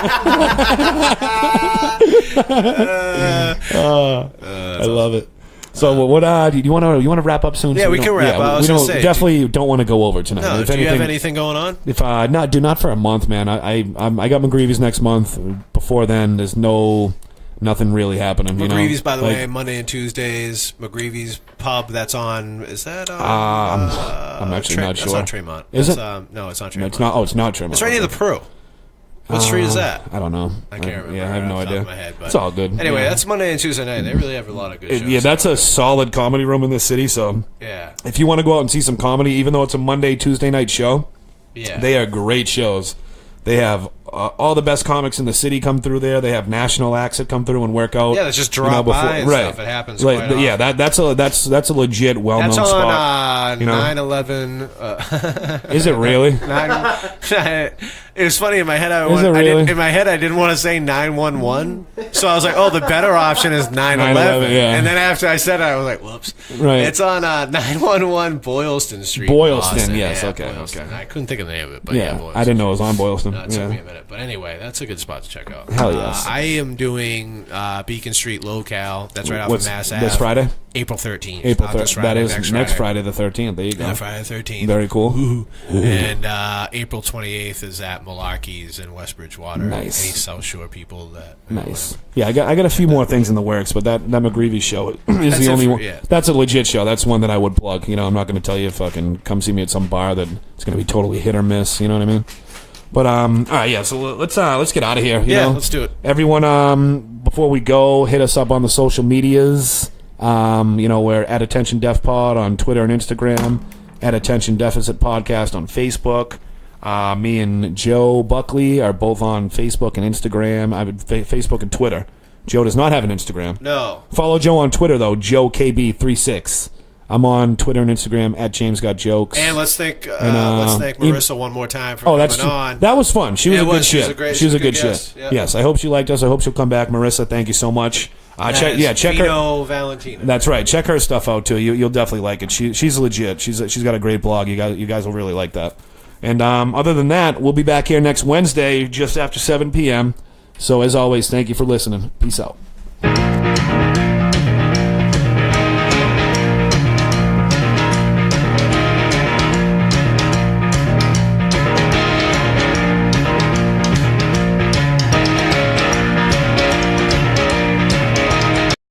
I love it. So what? Do you want to wrap up soon? Yeah, so we can wrap up. We definitely don't want to go over tonight. No, do you have anything going on? If not for a month, man. I got McGreevy's next month. Before then, there's nothing really happening. McGreevy's, by the way, Monday and Tuesdays. McGreevy's pub. That's on. Is that? I'm actually not sure. That's on Tremont. Is it? No, it's not Tremont. No, it's not. Oh, it's not Tremont. It's right near the Peru. What street is that? I don't know. I can't remember. Yeah, I have no idea. My head, but it's all good. Anyway, that's Monday and Tuesday night. They really have a lot of good shows. Yeah, that's a solid comedy room in the city. So yeah, if you want to go out and see some comedy, even though it's a Monday, Tuesday night show, they are great shows. They have all the best comics in the city come through there. They have national acts that come through and work out. Yeah, that's just drop by and stuff. It happens right. Quite yeah, that's a legit well-known spot. That's on 9/11. Is it really? It was funny in my head. Really? In my head, I didn't want to say 911, so I was like, "Oh, the better option is 9/11." Yeah. And then after I said it, I was like, "Whoops!" Right. It's on 911 Boylston Street. Boylston, yes. Yeah, okay. Boylston. I couldn't think of the name of it, but yeah, I didn't know it was on Boylston. It took me a minute, but anyway, that's a good spot to check out. Hell yes. I am doing Beacon Street Locale. That's right off of Mass Ave. This Friday? April 13th. April 13th. That is next Friday the 13th. There you go. Yeah, Friday the 13th. Very cool. Ooh. And April 28th is at Malarkey's in West Bridgewater. Nice. Any South Shore people that. Nice. Yeah, I got a few more things in the works, but that McGreevy show is the only one. Yeah. That's a legit show. That's one that I would plug. I'm not going to tell you fucking come see me at some bar that it's going to be totally hit or miss. You know what I mean? But all right, yeah. So let's get out of here. You know? Let's do it. Everyone, before we go, hit us up on the social medias. We're at Attention Deaf Pod on Twitter and Instagram. At Attention Deficit Podcast on Facebook. Me and Joe Buckley are both on Facebook and Instagram. I would Facebook and Twitter. Joe does not have an Instagram. No. Follow Joe on Twitter though, JoeKB36. I'm on Twitter and Instagram at James Got Jokes. And let's thank Marissa one more time for coming on. That was fun. She was a good shit. She was a good shit. Yep. Yes, I hope she liked us. I hope she'll come back. Marissa, thank you so much. Check Vino Valentina. That's right. Check her stuff out too. You'll definitely like it. She's legit. She's got a great blog. You guys will really like that. And other than that, we'll be back here next Wednesday just after 7 p.m. So as always, thank you for listening. Peace out.